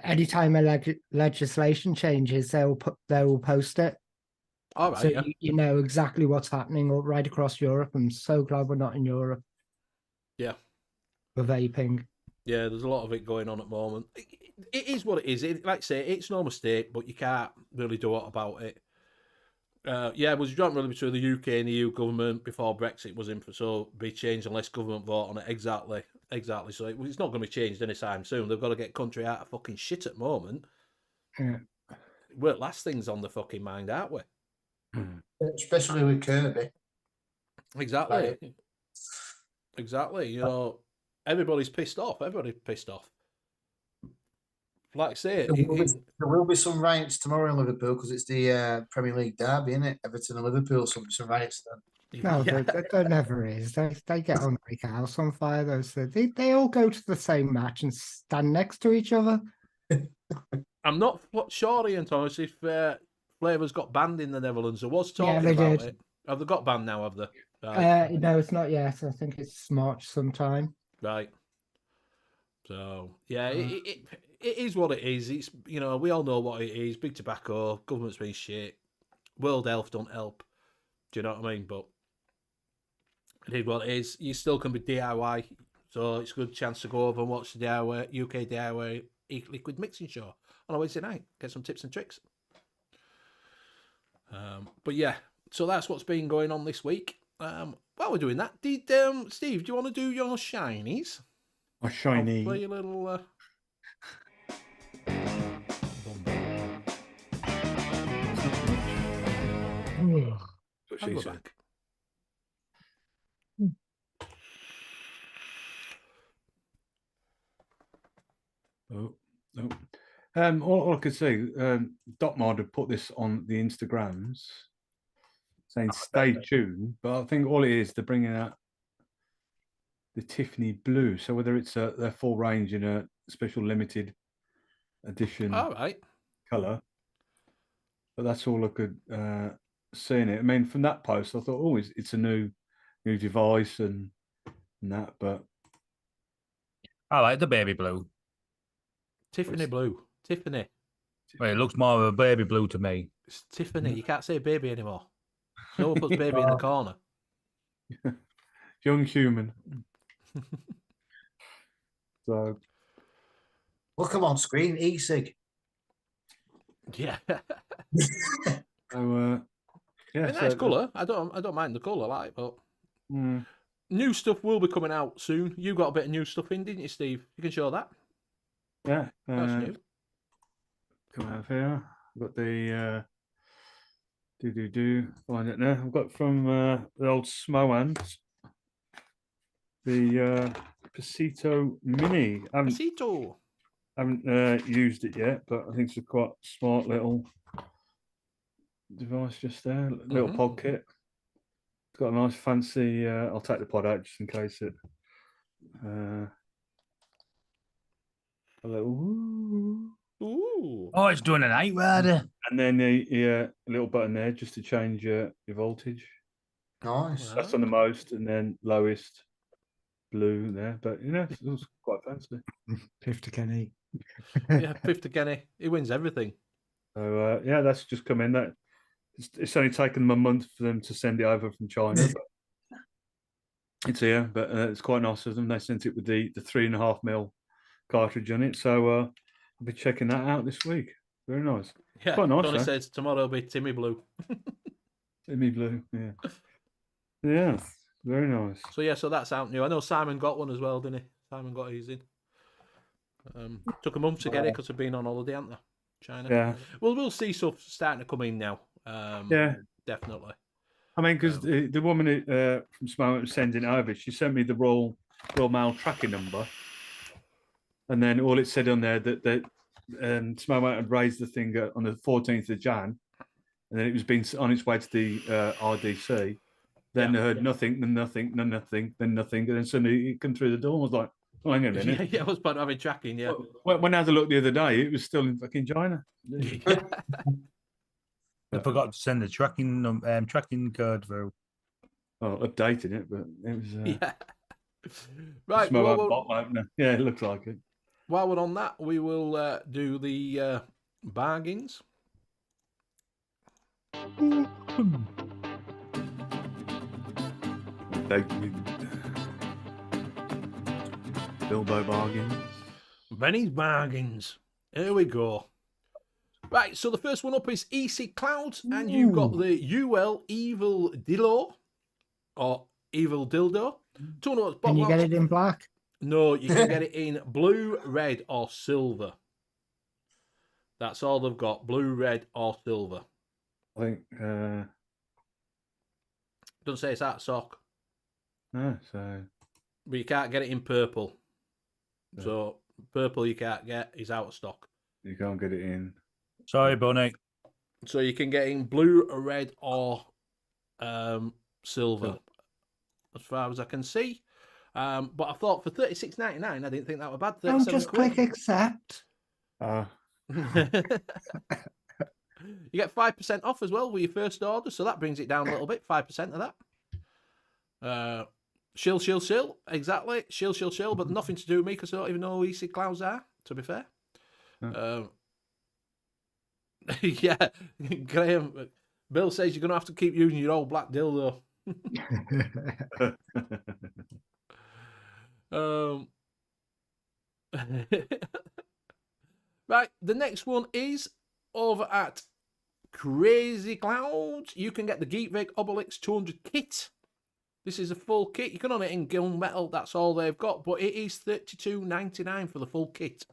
anytime a legislation changes, they will post it. All right. So Yeah. you know exactly what's happening right across Europe. I'm so glad we're not in Europe. Yeah. For vaping. Yeah, there's a lot of it going on at the moment. It is what it is. Like I say, it's no mistake, but you can't really do what about it. It was a joint really between the UK and the EU government before Brexit was be changed unless government vote on it. Exactly. So it's not going to be changed anytime soon. They've got to get country out of fucking shit at the moment. Yeah. We're last things on the fucking mind, aren't we? Especially with Kirby. Exactly. Right. Exactly. You know, everybody's pissed off. Like I say, there will be some riots tomorrow in Liverpool because it's the Premier League derby, isn't it? Everton and Liverpool, so there'll be some riots then. No, there never is. They get on like a house on fire. They all go to the same match and stand next to each other. I'm not sure, Ian Thomas, if Flavours got banned in the Netherlands. There was talking about it. Have they got banned now? Have they? Right. No, it's not yet. I think it's March sometime. Right. So yeah, it is what it is. It's we all know what it is. Big tobacco, government's been shit. World Health don't help. Do you know what I mean? But it is what it is. You still can be DIY, so it's a good chance to go over and watch the UK DIY liquid mixing show on a Wednesday night. Get some tips and tricks. But yeah, so that's what's been going on this week. While we're doing that, did Steve, do you want to do your shinies? A shiny. I'll play a little. I'll go back. Oh, no. All I could see, Doc Mod had put this on the Instagrams, saying "Stay tuned." But I think all it is, they're bringing out the Tiffany blue. So whether it's their full range in a special limited edition All right. color, but that's all I could see in it. I mean, from that post, I thought, oh, it's a new device and that, but I like the baby blue. Tiffany blue. Tiffany. Well, it looks more of a baby blue to me. It's Tiffany. You can't say baby anymore. No one puts baby in the corner. young human. So Look 'em on screen, e-cig. Yeah. So, yeah, A nice colour. I don't mind the colour, like, but new stuff will be coming out soon. You got a bit of new stuff in, didn't you, Steve? You can show that. Yeah, That's new. come out here. I've got the find it now. I've got from the old Smowans the Pasito Mini. Pasito. Haven't used it yet, but I think it's a quite smart little device just there. Little pod kit. It's got a nice fancy. I'll take the pod out just in case it. A little. Ooh. Oh, it's doing an 8 rider. And then a little button there just to change your voltage. Nice. That's on the most, and then lowest blue there. But you know, it was quite fancy. Piff to Kenny. Yeah, Piff to Kenny. He wins everything. So yeah, that's just come in. That it's only taken them a month for them to send it over from China. But it's here, but it's quite nice of them. They sent it with the 3.5mm cartridge on it. So I'll be checking that out this week. Very nice. Yeah, quite nice. Tony Though. says tomorrow will be Timmy Blue. Timmy blue. Yeah. Yeah. Very nice. So yeah, so that's out new. I know Simon got one as well, didn't he? Simon got his in. Took a month to get it because they've been on holiday, haven't they? China. Yeah. Well, we'll see stuff starting to come in now. Yeah. Definitely. I mean, because the woman from Smoke was sending it over, she sent me the Royal Mail tracking number, and then all it said on there that Smoke had raised the thing on the 14th of Jan, and then it was been on its way to the RDC. Then I heard nothing, then nothing, then nothing, then nothing, and then suddenly it came through the door. I was like, oh, hang on a minute. Yeah, it was part of having tracking. Yeah. When I had a look the other day, it was still in fucking China. Yeah. I forgot to send the tracking code through. Oh, updated it, but it was. Yeah. Right. Bottle opener. Yeah, it looks like it. While we're on that, we will do the bargains. Bilbo bargains. Benny's bargains. Here we go. Right, so the first one up is EC Clouds, and you've got the UL Evil Dildo, or Evil Dildo. 200 Can you get it in black? No, you can get it in blue, red, or silver. That's all they've got, blue, red, or silver. I think. Doesn't say it's out of stock. No, so. But you can't get it in purple. No. So purple you can't get is out of stock. You can't get it in. Sorry, Bunny. So you can get in blue, red, or silver, as far as I can see. But I thought for $36.99, I didn't think that was bad. Don't just click accept. You get 5% off as well with your first order, so that brings it down a little bit. 5% of that. Shill, exactly. Shill, but nothing to do with me because I don't even know who EC Clouds are, to be fair. No. Yeah, Graham. Bill says you're going to have to keep using your old black dildo. Right, the next one is over at Crazy Clouds. You can get the Geek Vape Obelix 200 kit. This is a full kit. You can own it in gunmetal. That's all they've got, but it is $32.99 for the full kit.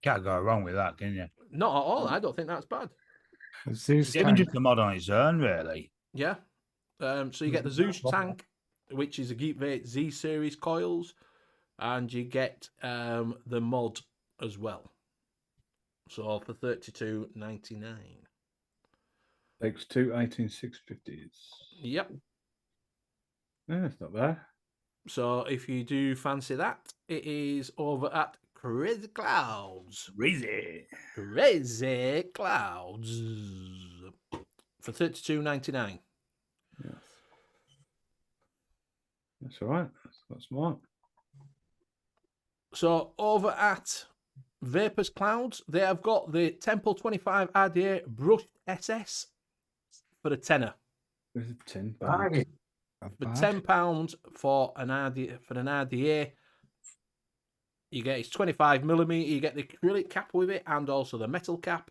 Can't go wrong with that, can you? Not at all. I don't think that's bad. It's even just a mod on its own, really. Yeah. So you get the Zeus tank, which is a Geek Vape Z series coils, and you get the mod as well. So for $32.99. Takes two 18650s. Yep. Yeah, that's not bad. So if you do fancy that, it is over at Crazy Clouds. Crazy Clouds for $32.99. Yes. That's all right. That's smart. So over at VAPES Clouds, they have got the Temple 25 RDA Brushed SS for a tenner. There's a 10 Bargain. Not For bad. £10 for an RDA, you get it's 25mm. You get the acrylic cap with it and also the metal cap.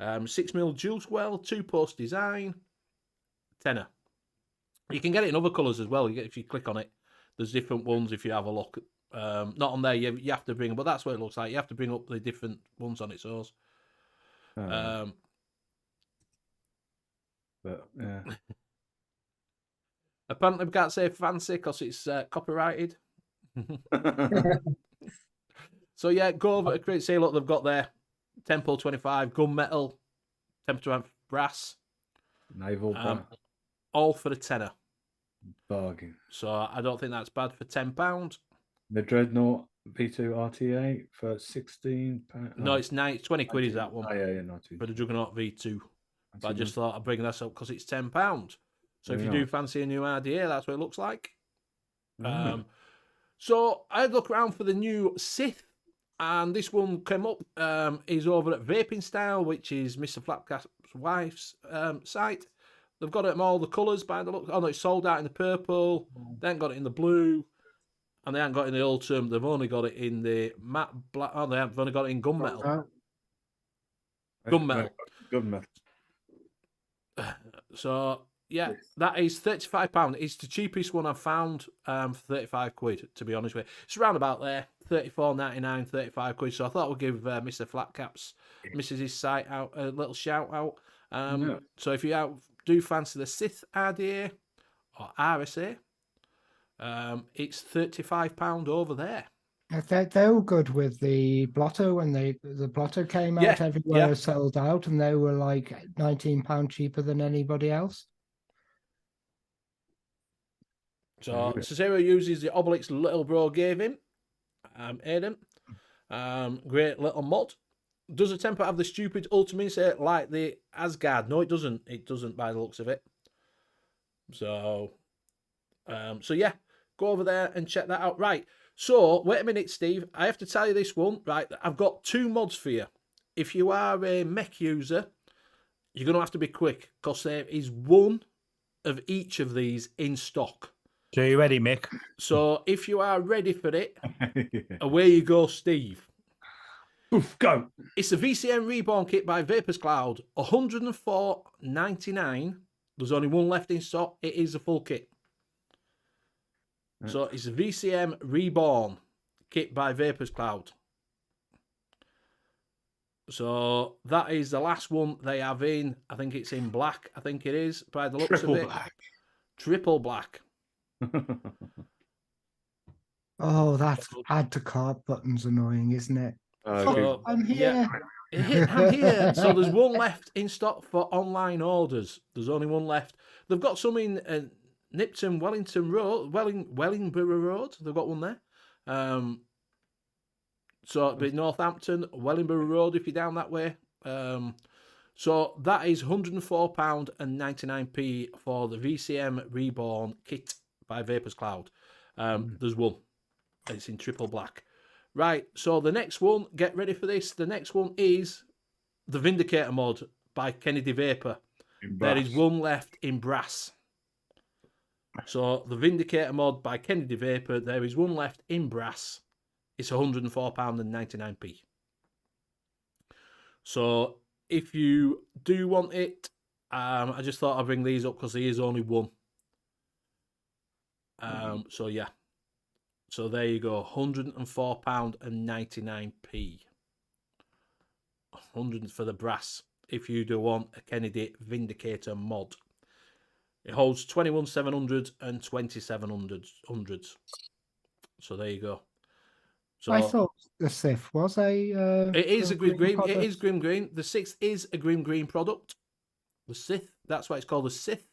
6mm juice well, 2-post design, tenner. You can get it in other colours as well. If you click on it, there's different ones. If you have a look, not on there. You have to bring, but that's what it looks like. You have to bring up the different ones on its source. But yeah. Apparently, we can't say fancy because it's copyrighted. So yeah, go over to Create. See, look, they've got their Temple 25 gunmetal, temperature brass, Naval all for a tenner. bargain. So I don't think that's bad for £10. The Dreadnought V2 RTA for £16. No, it's 20 quid is that one Oh, yeah, 19. for the Juggernaut V2. But I just thought I'd bring this up because it's £10. So if Very you do nice. fancy a new RDA, that's what it looks like. Mm. So I had a look around for the new Sith, and this one came up. Is over at Vaping Style, which is Mr. Flapcap's wife's site. They've got it in all the colours by the look. Oh no, it's sold out in the purple. They haven't got it in the blue, and they haven't got it in the Ultim. They've only got it in the matte black. Oh, they've only got it in gunmetal. Gunmetal. Gunmetal. So yeah, that is £35. It's the cheapest one I've found for 35 quid, to be honest with you. It's around about there, 34.99, 35 quid. So I thought we'd give Mr. Flatcaps, Mrs. site out a little shout out. So if you do fancy the Sith RDA or RSA, it's £35 over there. They were good with the Blotto when the Blotto came out. Yeah, Everywhere yeah. sold out, and they were like £19 cheaper than anybody else. So Cicero uses the Obelix little bro gave him, Aiden. Great little mod. Does the temper have the stupid ultimate like the Asgard? No, it doesn't. It doesn't by the looks of it. So yeah, go over there and check that out. Right. So wait a minute, Steve. I have to tell you this one. Right, I've got 2 mods for you. If you are a mech user, you're going to have to be quick because there is one of each of these in stock. So you ready, Mick? So if you are ready for it, away you go, Steve. Oof, go. It's a VCM Reborn kit by VAPES Cloud, $104.99. There's only one left in stock. It is a full kit. So it's a VCM Reborn kit by VAPES Cloud. So that is the last one they have in. I think it's in black. I think it is by the looks of it. Black. Triple black. Oh, that add to cart button's annoying, isn't it? So, I'm yeah. here. I'm here. So there's one left in stock for online orders. There's only one left. They've got some in Nipton, Wellington Road, Wellingborough Road. They've got one there. So it'd be Northampton, Wellingborough Road if you're down that way. So that is £104.99 for the VCM Reborn kit by VAPES Cloud. There's one. It's in triple black. Right, so the next one, get ready for this. The next one is the Vindicator mod by Kennedy Vapor. There is one left in brass. So the Vindicator mod by Kennedy Vapor, there is one left in brass. It's £104.99. So if you do want it, I just thought I'd bring these up because there is only one. So yeah. So there you go, £104.99. 100 for the brass if you do want a Kennedy Vindicator mod. It holds 21 700s and 2700s. So there you go. So I thought the Sith was a. it is a grim green. It product. is grim green. The Sith is a grim green product. The Sith. That's why it's called the Sith,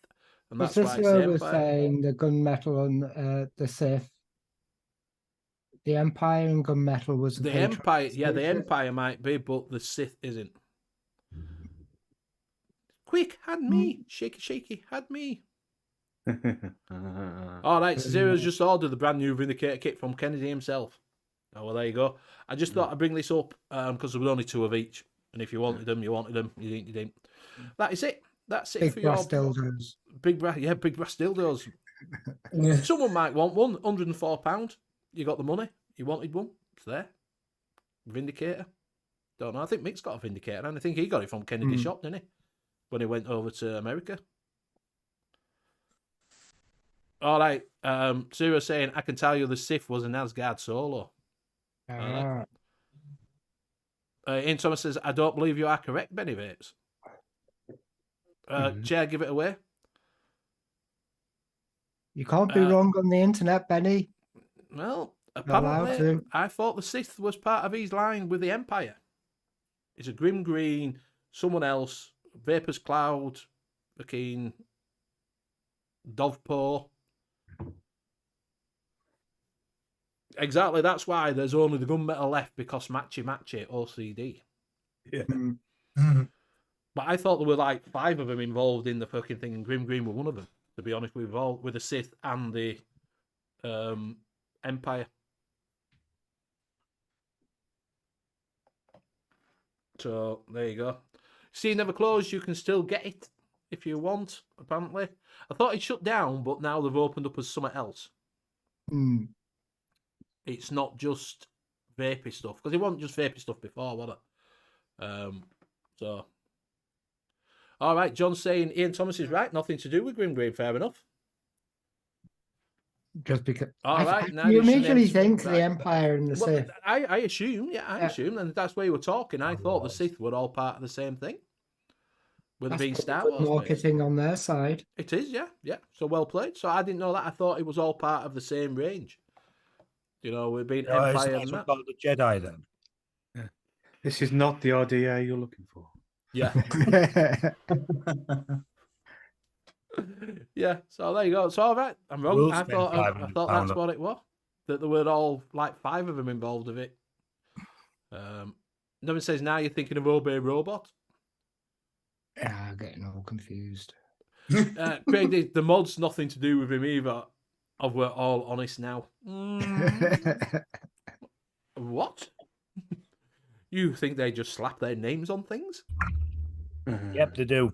and Was that's why this it's where the we're Empire. saying the gunmetal and the Sith? The Empire and gunmetal was The patron Empire, yeah, the Sith. Empire might be, but the Sith isn't. Quick, had me. Shaky, shaky, had me. All right, Zero's just ordered the brand new Vindicator kit from Kennedy himself. Oh, well, there you go. I just thought I'd bring this up because there were only 2 of each. And if you wanted them, you wanted them. You didn't, you didn't. That is it. That's it Big for your brass dildos. big brass. Yeah, big brass dildos. Yeah. Someone might want one. £104. You got the money. You wanted one. It's there. Vindicator. Don't know. I think Mick's got a Vindicator, and I think he got it from Kennedy shop, didn't he? When he went over to America. All right. Zero saying, I can tell you the Sith was an Asgard solo. Ah, Ian Thomas says, I don't believe you are correct, Benny Vapes. Chair, give it away. you can't be wrong on the internet, Benny. Well, allowed apparently, to. I thought the Sith was part of his line with the Empire. It's a Grim Green, someone else, Vapors Cloud, fucking Dovpaw. Exactly, that's why there's only the gunmetal left, because matchy OCD. Yeah. But I thought there were like 5 of them involved in the fucking thing, and Grim Green were one of them, to be honest, with the Sith and the Empire. So there you go. See, never closed. You can still get it if you want. Apparently, I thought it shut down, but now they've opened up as something else. It's not just vapey stuff, because it wasn't just vapey stuff before, was it? So, all right. John's saying Ian Thomas is right. Nothing to do with Grim Green. Fair enough. Just because. All right. Now You should immediately name- think right. the Empire and the Well, Sith. I assume, I assume, and that's where you were talking. I thought the Sith were all part of the same thing. With it being That's Star good Wars. marketing on their side. It is, yeah. So well played. So I didn't know that. I thought it was all part of the same range. You know, we've been Empire and that. About the Jedi then. This is not the RDA you're looking for. Yeah. Yeah. So there you go. It's all right. I'm wrong. We'll I spend thought £500 that's what it was. That there were all like 5 of them involved with it. No one says now you're thinking of Obey Robot. Yeah, I'm getting all confused. Craig, the mod's nothing to do with him either. If we're all honest now. What? You think they just slap their names on things? Yep, they do.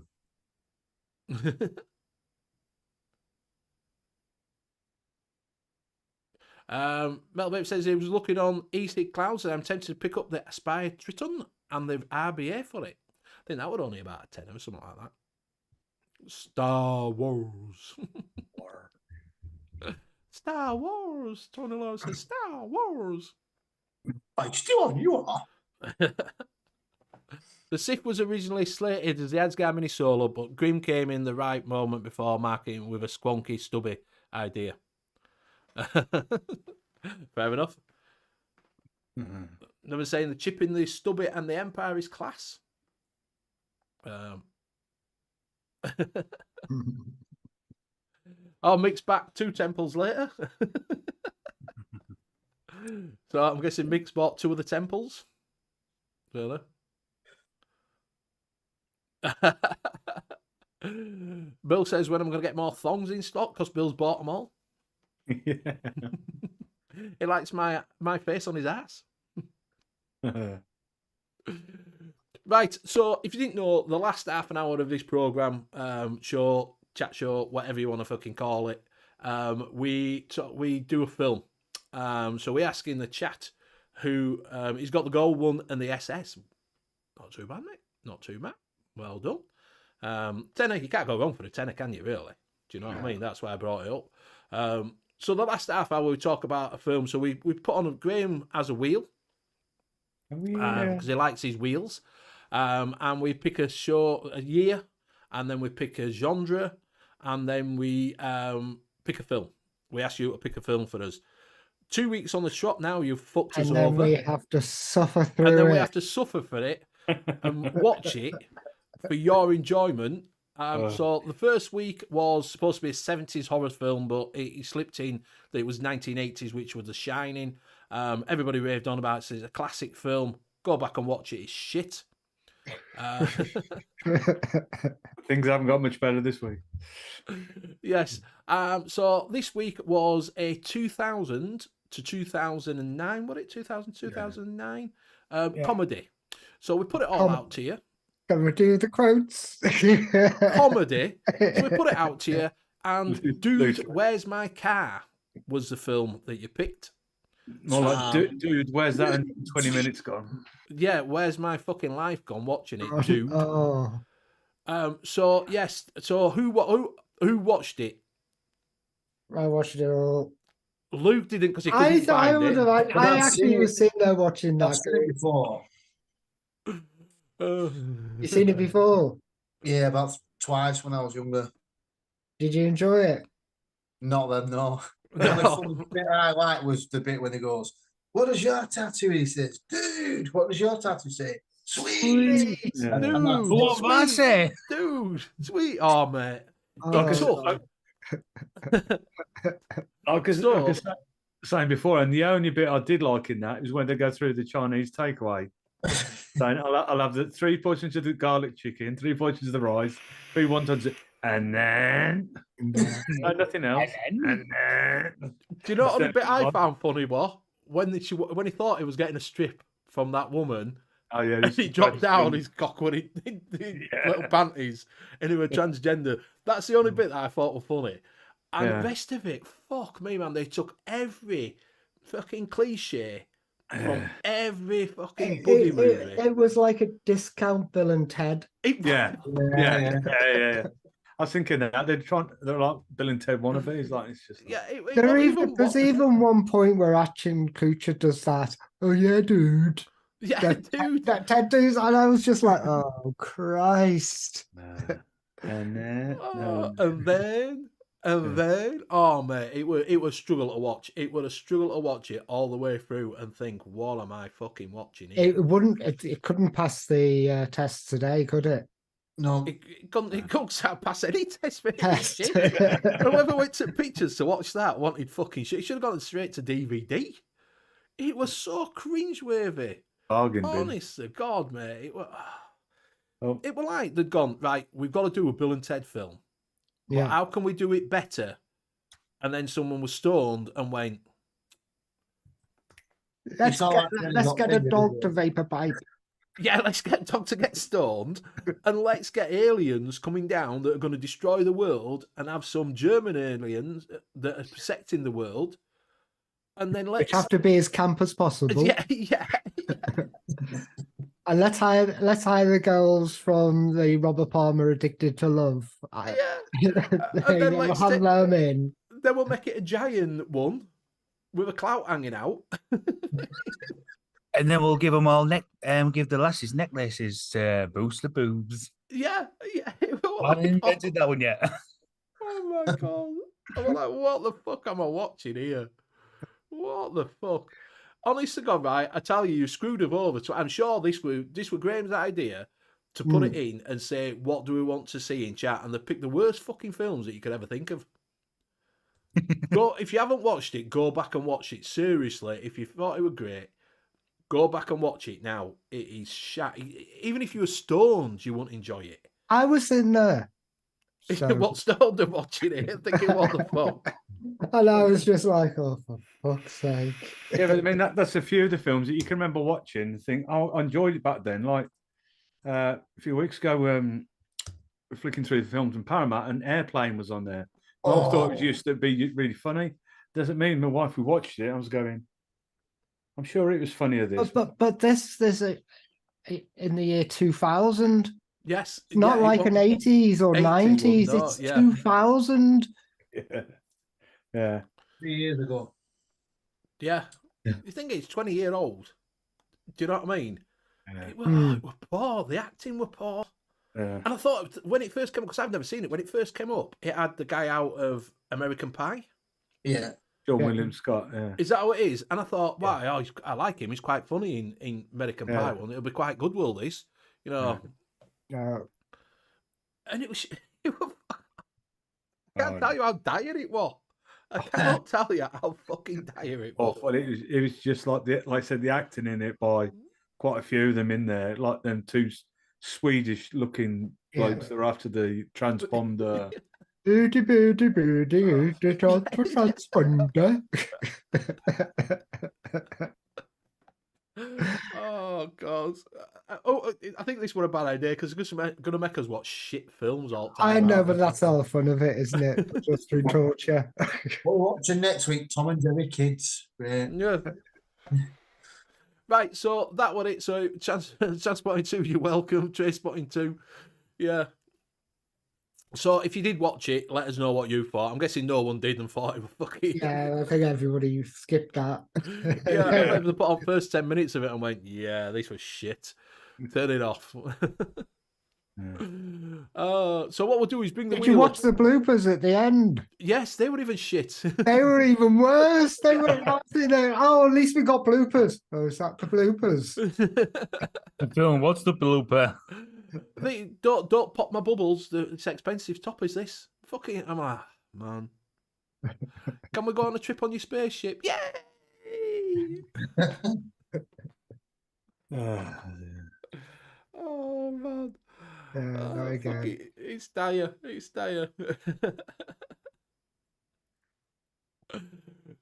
Melbabe says he was looking on E6 Clouds and I'm tempted to pick up the Aspire Triton and the RBA for it. I think that would only about a tenner or something like that. Star Wars. Star Wars. Tony Lowe says Star Wars. I still on you are. The Sith was originally slated as the Asgard mini solo, but Grim came in the right moment before marketing with a squonky, stubby idea. Fair enough. They were saying the chip in the stubby and the Empire is class. Oh, Mick's back 2 temples later. So I'm guessing Mick's bought 2 of the temples. Really? Bill says when I'm going to get more thongs in stock because Bill's bought them all. Yeah. He likes my face on his ass. Right, so if you didn't know, the last half an hour of this programme, show, chat show, whatever you want to fucking call it, we do a film. So we ask in the chat who he's got the gold one and the SS. Not too bad, mate. Not too bad. Well done. Tenner, you can't go wrong for a tenner, can you, really? Do you know what I mean? That's why I brought it up. So the last half hour we talk about a film. So we put on Graham as a wheel. Because he likes his wheels. And we pick a year, and then we pick a genre, and then we pick a film. We ask you to pick a film for us. 2 weeks on the trot now, you've fucked us And then over. we have to suffer through And then we it. have to suffer for it and watch it for your enjoyment. So the first week was supposed to be a 70s horror film, but it slipped in that it was 1980s, which was The Shining. Everybody raved on about it. So it's a classic film. Go back and watch it. It's shit. Things haven't got much better this week. Yes. So this week was a 2000 to 2009, what it? 2000, 2009 comedy. So we put it all out to you. Can we do the quotes? Comedy. So we put it out to you. And Dude, Where's My Car was the film that you picked. More like, dude, where's that 20 minutes gone? Yeah, where's my fucking life gone watching it, dude? Oh. So yes, so who watched it? I watched it all. Luke didn't because he couldn't find it. I actually was sitting there watching that. I've seen it before. You seen it before? Yeah, about twice when I was younger. Did you enjoy it? Not them, no. The only funny bit I like was the bit when he goes, "What does your tattoo?" He says, "Dude, what does your tattoo say?" Sweet. Yeah. Dude, What did I say? Dude, sweet. Oh, mate. Oh. Because like I was saying before, and the only bit I did like in that is when they go through the Chinese takeaway. Saying, I'll have the 3 portions of the garlic chicken, 3 portions of the rice, 3 wontons, and then nothing else. And then. Do you know what the bit I found funny was when he thought he was getting a strip from that woman? Oh yeah, And he dropped down his cock when he little panties and he was transgender. That's the only bit that I thought was funny. And the rest of it, fuck me, man, they took every fucking cliche from every fucking buddy movie. It was like a discount Bill and Ted. Yeah. I was thinking that they're like Bill and Ted wannabes. Like it's just like, There's even one point where Ashton Kutcher does that. Oh yeah, dude. Yeah, dude. That Ted does, and I was just like, oh Christ. and then oh mate, it was a struggle to watch. It was a struggle to watch it all the way through and think, what am I fucking watching here? It couldn't pass the test today, could it? No. It couldn't pass any test. Whoever went to pictures to watch that wanted fucking shit. It should have gone straight to DVD. It was so cringeworthy. Bargain bin. Honest to God, mate. It was like they'd gone, right, we've got to do a Bill and Ted film. Yeah. But how can we do it better? And then someone was stoned and went, let's get a dog to vape a pipe. yeah, let's get a dog to get stoned and let's get aliens coming down that are going to destroy the world and have some German aliens that are protecting the world. And then Which have to be as camp as possible. Yeah. And let's hire the girls from the Robert Palmer Addicted to Love. And then We'll have them in. Then we'll make it a giant one with a clout hanging out. And then we'll give them all give the lasses necklaces to boost the boobs. Yeah. I haven't invented that one yet. Oh my God. I'm like, what the fuck am I watching here? What the fuck? Honest to God, right? I tell you, you screwed them over. I'm sure this was Graham's idea to put it in and say, what do we want to see in chat? And they picked the worst fucking films that you could ever think of. If you haven't watched it, go back and watch it. Seriously, if you thought it was great, go back and watch it now. It is shat. Even if you were stoned, you wouldn't enjoy it. I was in there. So. What stoned and watching it, thinking, what the fuck? And I was just like, oh, for fuck's sake. Yeah, but I mean, that's a few of the films that you can remember watching and think, oh, I enjoyed it back then. Like a few weeks ago, flicking through the films in Paramount, and Airplane was on there. I thought it used to be really funny. Doesn't mean my wife, we watched it, I was going, I'm sure it was funnier this. But there's in the year 2000. Yes. It's not like an 80s or 90s. No, it's 2000. Yeah. 3 years ago. Yeah. You think it's 20-year-old? Do you know what I mean? Yeah. It was poor. The acting were poor. Yeah. And I thought when it first came up, because I've never seen it, when it first came up, it had the guy out of American Pie. Yeah. John Yeah. William Scott. Yeah. Is that how it is? And I thought, wow, I like him. He's quite funny in American Yeah. Pie one. It'll be quite good, will this? You know. And it was. I can't tell you how dire it was. I cannot tell you how fucking dire it was. Well, it was just like I said, the acting in it by quite a few of them in there, like them two Swedish-looking blokes that are after the transponder. Booty, booty, booty, the transponder. Oh god! I think this was a bad idea because it's going to make us watch shit films all the time. I know, but that's all the fun of it, isn't it? Just through torture. We're watching next week, Tom and Jerry Kids. Great. Yeah. Right, so that was it. So Transpotting 2, you're welcome. Trainspotting 2, yeah. So if you did watch it, let us know what you thought. I'm guessing no one did and thought it was fucking... Yeah, I think everybody skipped that. Yeah, they put on first 10 minutes of it and went, yeah, this was shit. Turn it off. So what we'll do is bring the Did wheel you watch up. the bloopers at the end? Yes, they were even shit. They were even worse. They were oh, at least we got bloopers. Oh, is that the bloopers? The film, what's the blooper? Don't pop my bubbles. It's expensive. Top is this? Fucking, I'm like, man. Can we go on a trip on your spaceship? Yay! Oh man. There we go. It's dire. It's dire.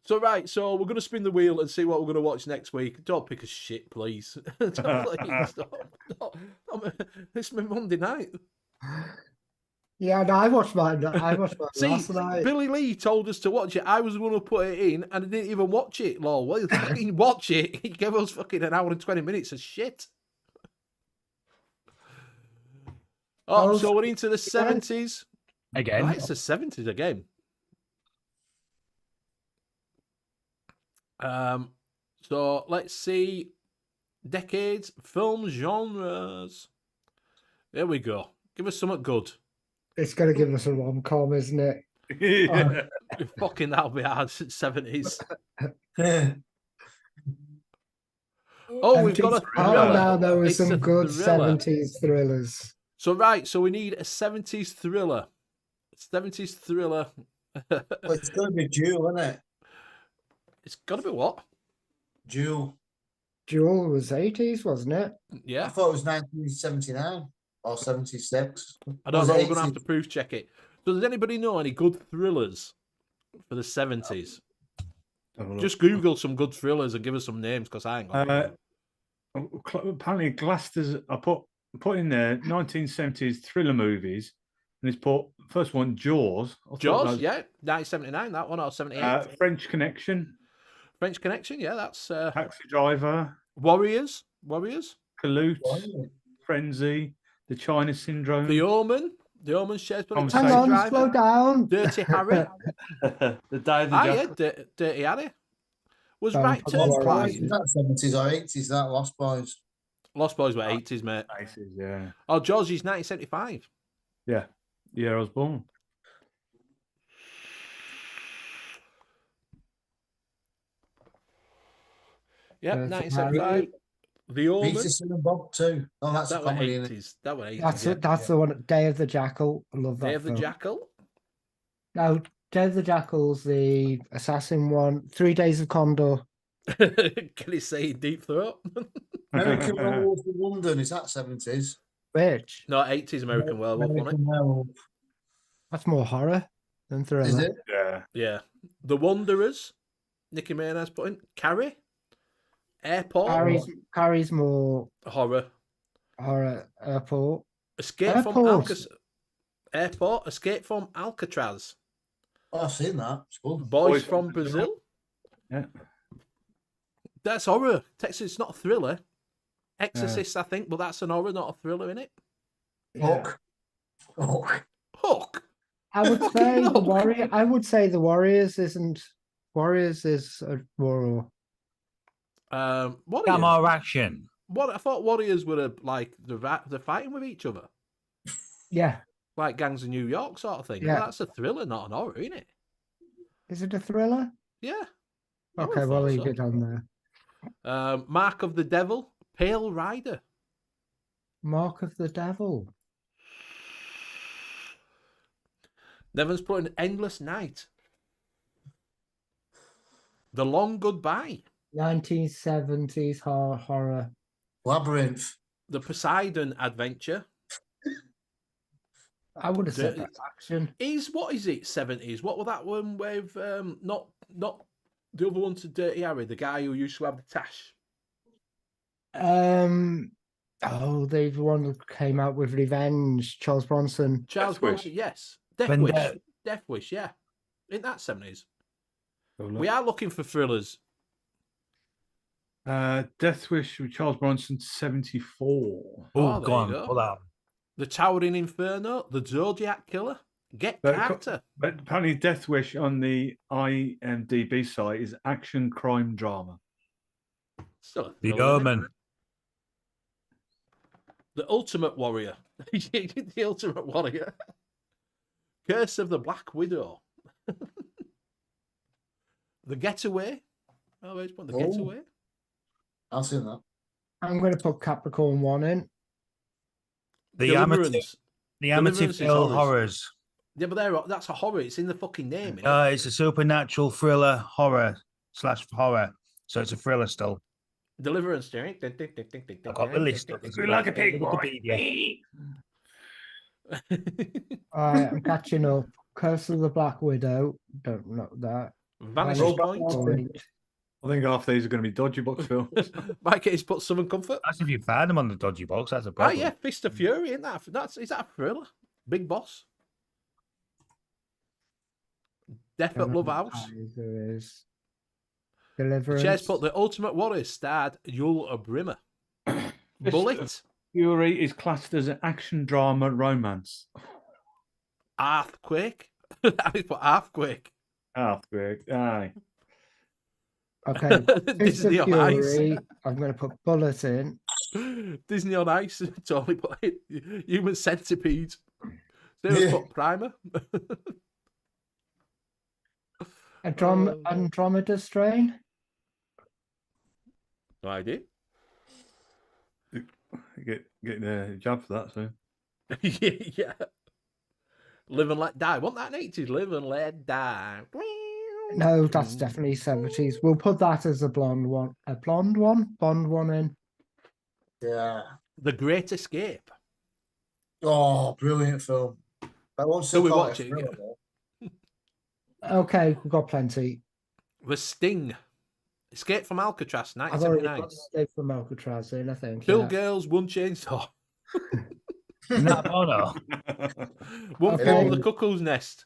So we're going to spin the wheel and see what we're going to watch next week. Don't pick a shit, please. Please, don't. It's my Monday night. Yeah, no, I watched mine See, last night. Billy Lee told us to watch it. I was going to put it in, and I didn't even watch it. Lol, well, fucking watch it. He gave us fucking an hour and 20 minutes of shit. Oh, so we're into the 70s. Again. Right, it's the 70s again. So let's see. Decades, film genres. There we go. Give us something good. It's going to give us a rom-com, isn't it? Fucking that'll be hard. 70s. Oh, we've got a thriller. Oh, no, there was It's some a good thriller. 70s thrillers. So we need a 70s thriller. 70s thriller. Well, it's going to be Jewel, isn't it? It's got to be what? Jewel. Jewel was 80s, wasn't it? I Yeah. thought it was 1979 or 76. I don't Was know. it We're going to have 80s? to proof check it. So does anybody know any good thrillers for the 70s? Just Google some good thrillers and give us some names because I ain't got them. Apparently, Gloucester's. I put in there 1970s thriller movies, and it's put first one Jaws. I thought that Jaws, was, yeah. 1979, that one, or 78. French Connection, French Connection, yeah, that's Taxi Driver, Warriors, Collude, Frenzy, The China Syndrome, The Omen shares but Conversation. Hang on, Driver, slow down. Dirty Harry. The Day of the Yeah, Jackal. Dirty Harry. Was Don't Right put Turn Lost played? Is that 70s or 80s, that Lost Boys? Lost Boys were 80s, mate. Faces, yeah, Oh, Jaws is 1975. yeah, I was born. Yep, Dirty 1975. The Omen. Peter Sin and Bob too. Oh, that's That a were comedy, isn't it? 80s. That were 80s. That's yeah. it. That's the one. Day of the Jackal. I love that. Day of the film. Jackal. No, Day of the Jackal's the assassin one. 3 Days of Condor. Can he say Deep Throat? American Werewolf in London, is that 70s? Which? No, 80s American Werewolf, wasn't American Werewolf. That's more horror than thriller. Is it? Yeah, it? Yeah. The Wanderers. Nicky Mayonnaise put in. Carrie. Airport. Carrie's more Horror. horror. Airport. Escape from Airport. Alcatraz. Airport. Escape from Alcatraz. Oh, I've seen that. It's good. Boys from Brazil. yeah. That's horror. Texas, it's not a thriller. Exorcist, I think, but that's an horror, not a thriller, innit? Hook. Hook. Hook. I would Fucking say the Hook. Warrior. I would say the Warriors isn't. Warriors is a more. Got Warriors. more action. What I thought Warriors were like they're fighting with each other, Yeah. like Gangs of New York sort of thing. Yeah. Well, that's a thriller, not an horror, isn't it? Is it a thriller? Yeah. I Okay, would've we'll thought leave so. it on there. Mark of the Devil, Pale Rider. Mark of the Devil. Neville's put an Endless Night. The Long Goodbye. 1970s horror. Labyrinth. The Poseidon Adventure. I would have said Dirty- that's action. What is it? 70s. What was that one with not the other one to Dirty Harry, the guy who used to have the tash. They've the one that came out with Revenge, Charles Bronson. Charles Death Wish. Bronson, yes. Death Vendetta. Wish. Death Wish, yeah. Isn't that 70s? Oh, look. We are looking for thrillers. Death Wish with Charles Bronson, 74. Oh, Oh, there go you on, go. pull that. The Towering Inferno, The Zodiac Killer, Get But- Carter. But apparently, Death Wish on the IMDb site is action crime drama. Still a The thriller, isn't it? Omen. The Ultimate Warrior. The Ultimate Warrior. Curse of the Black Widow. The Getaway. Oh, where's one? The Oh. Getaway. I've seen that. I'm going to put Capricorn 1 in. The Deliverance. Deliverance is Amityville horrors. Horrors. Yeah, but that's a horror. It's in the fucking name. Isn't it? It's a supernatural thriller horror / horror. So it's a thriller still. Deliverance. I've got the list up. You like a pig, boy? Wikipedia. Alright, I'm catching up. Curse of the Black Widow. Don't know that. Vanishing Robot Point. Monster. I think half these are going to be dodgy box films. Mike has put Southern Comfort. That's if you find them on the dodgy box. That's a Oh problem. yeah, Fist of Fury. Isn't that? Is that a thriller? Big Boss. Death at Love House. There is. Deliverance. Chair's put The Ultimate Warrior starred Yul Brynner. Bullet. Fury is classed as an action drama romance. Earthquake. I put Earthquake. Earthquake. Aye. Okay. Fist Disney of on Ice. Fury. I'm going to put Bullet in. Disney on Ice. Totally put it. Human Centipede. Sarah's Yeah. put Primer. Andromeda Strain. No idea. Get the job for that soon. Yeah. Live and Let Die. Wasn't that an 80s? Live and Let Die. No, that's definitely 70s. We'll put that as a blonde one. A blonde one? Blonde one in. Yeah. The Great Escape. Oh, brilliant film. I won't So we call watch it a it, thriller, though. Okay, we've got plenty. The Sting. Escape from Alcatraz, I've already 1979. put Escape from Alcatraz in, I think. Two yeah. Girls, One Chainsaw. Isn't that a porno? One Okay. Flew Over the Cuckoo's Nest.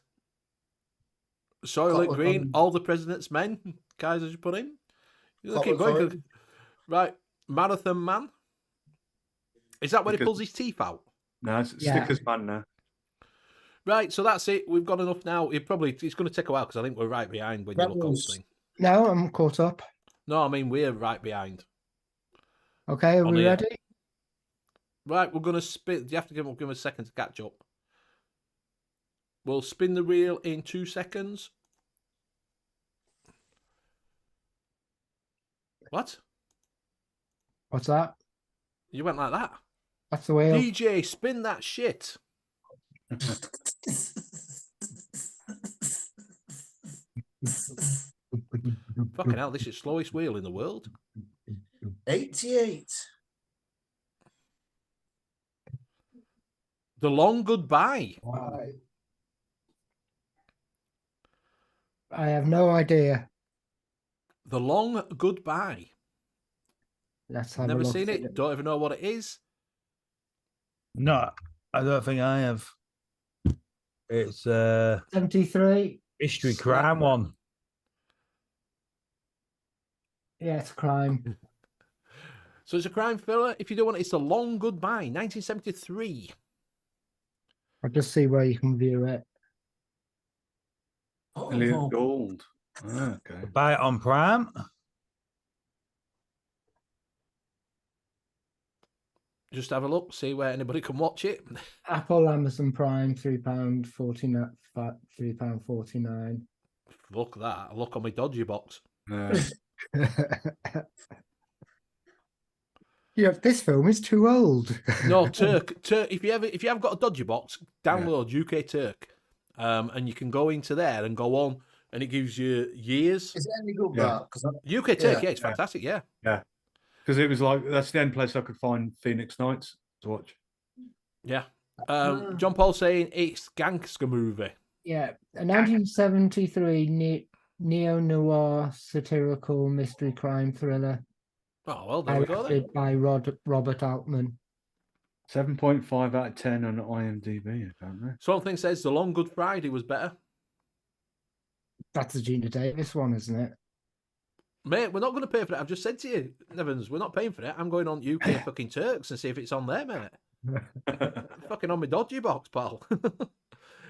Soylent Clockwork Green, Orange. All the President's Men. Guys, as you put in. You keep Clockwork going. Orange. Right. Marathon Man. Is that when he Because- pulls his teeth out? No, it's Yeah. Stickers Man now. Right, so that's it. We've got enough now. It's going to take a while because I think we're right behind when you That look on was- the thing. No, I'm caught up. No, I mean we're right behind. Okay, are On we here. ready? Right, we're going to spin. Do you have to give him a second to catch up? We'll spin the reel in 2 seconds. What? What's that? You went like that? That's the wheel. DJ, spin that shit. Fucking hell, this is slowest wheel in the world. 88. The Long Goodbye. I have no idea. The Long Goodbye. Let's have a Never look seen at it. Don't even know what it is. No, I don't think I have. It's 73. history Slap. crime one. Yeah, it's a crime. So it's a crime thriller. If you don't want it, it's The Long Goodbye, 1973. I'll just see where you can view it. Elliot Oh, Gold. Ah, okay. Buy it on Prime. Just have a look, see where anybody can watch it. Apple, Amazon Prime, £3.49. £3.49. Look at that. Look on my dodgy box. Yeah, this film is too old. No, Turk. If you have got a dodgy box, download UK Turk, and you can go into there and go on, and it gives you years. Is it any good, Yeah. that? 'Cause UK Turk, yeah, it's fantastic. Yeah, Because it was like that's the only place I could find Phoenix Nights to watch. yeah. John Paul saying it's gangster movie. Yeah, a 1973 neo-noir satirical mystery crime thriller Oh well, there we go then. directed by Robert Altman. 7.5 out of 10 on IMDb, apparently. Something says The Long Good Friday was better. That's the Gina Davis one, isn't it? Mate, we're not going to pay for it. I've just said to you, Nevins, we're not paying for it. I'm going on UK fucking Turks and see if it's on there, mate. Fucking on my dodgy box, pal.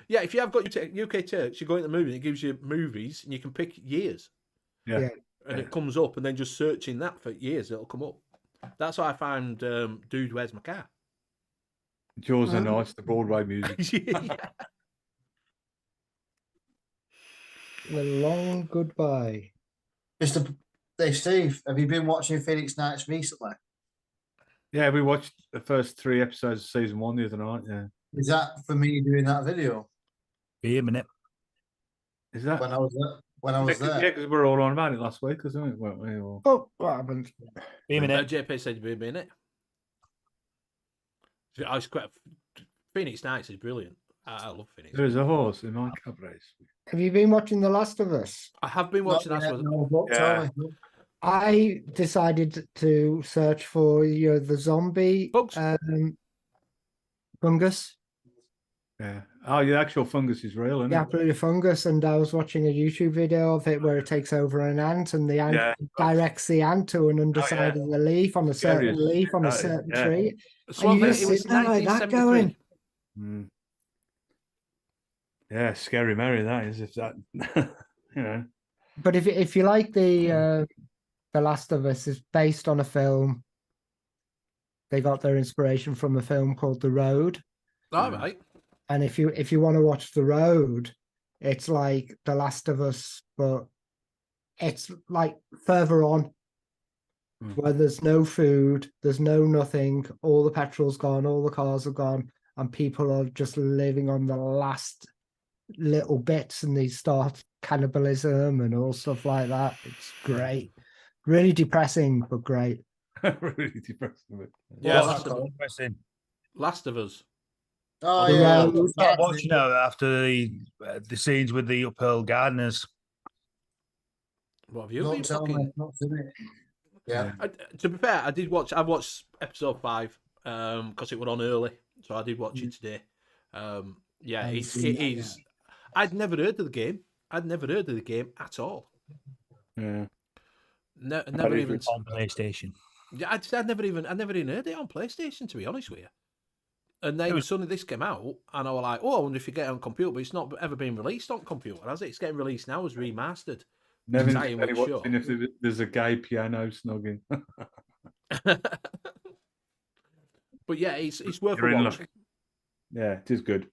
Yeah, if you have got UK Turks, you go into the movie and it gives you movies and you can pick years. Yeah. And it comes up and then just searching that for years, it'll come up. That's how I found Dude, Where's My Car? Jaws are nice, the Broadway music. Yeah. The Long Goodbye. Hey, Steve, have you been watching Phoenix Nights recently? Yeah, we watched the first 3 episodes of season 1 the other night. Yeah. Is that for me doing that video? Be a minute. Is that? When I was there. Yeah, because we were all on about it last week, wasn't we? Or... Oh, what happened? Be a minute. JP said you'd be in it. I was quite... Phoenix Nights is brilliant. I love Phoenix. There is a horse in my cab race. Have you been watching The Last of Us? I have been watching that one. No, Yeah. I decided to search for the zombie Bugs. fungus. Yeah. Oh, the actual fungus is real, isn't Yeah, it? absolutely fungus. And I was watching a YouTube video of it where it takes over an ant and the ant Yeah. directs the ant to an underside of the leaf on a certain Scary. leaf on a That is, certain yeah. tree. So And you it just was sit there like that 1973. going. Mm. Yeah, scary Mary, that is. If that, you know. But if you like The Last of Us is based on a film. They got their inspiration from a film called The Road. All right. And if you want to watch The Road, it's like The Last of Us, but it's like further on, where there's no food, there's no nothing, all the petrol's gone, all the cars are gone, and people are just living on the last little bits, and they start cannibalism and all stuff like that. It's great. Really depressing, but great. Really depressing. Yeah, What's Last that of, called? Interesting. Last of Us. Oh, The yeah. Road. Start watching now after the scenes with the uphill gardeners. What have you Don't been tell fucking... me, not seen it. Yeah. To be fair, I watched episode 5 because it went on early, so I did watch it today. Yeah, it is. I'd never heard of the game. I'd never heard of the game at all. Yeah. Never even On PlayStation. Yeah, I'd never even heard it on PlayStation, to be honest with you. And then suddenly this came out, and I was like, "Oh, I wonder if you get it on computer." But it's not ever been released on computer, has it? It's getting released now as remastered. Never Exciting, really sure. watching if there's a gay piano snogging. But yeah, it's worth You're a in watch. luck. Yeah, it is good.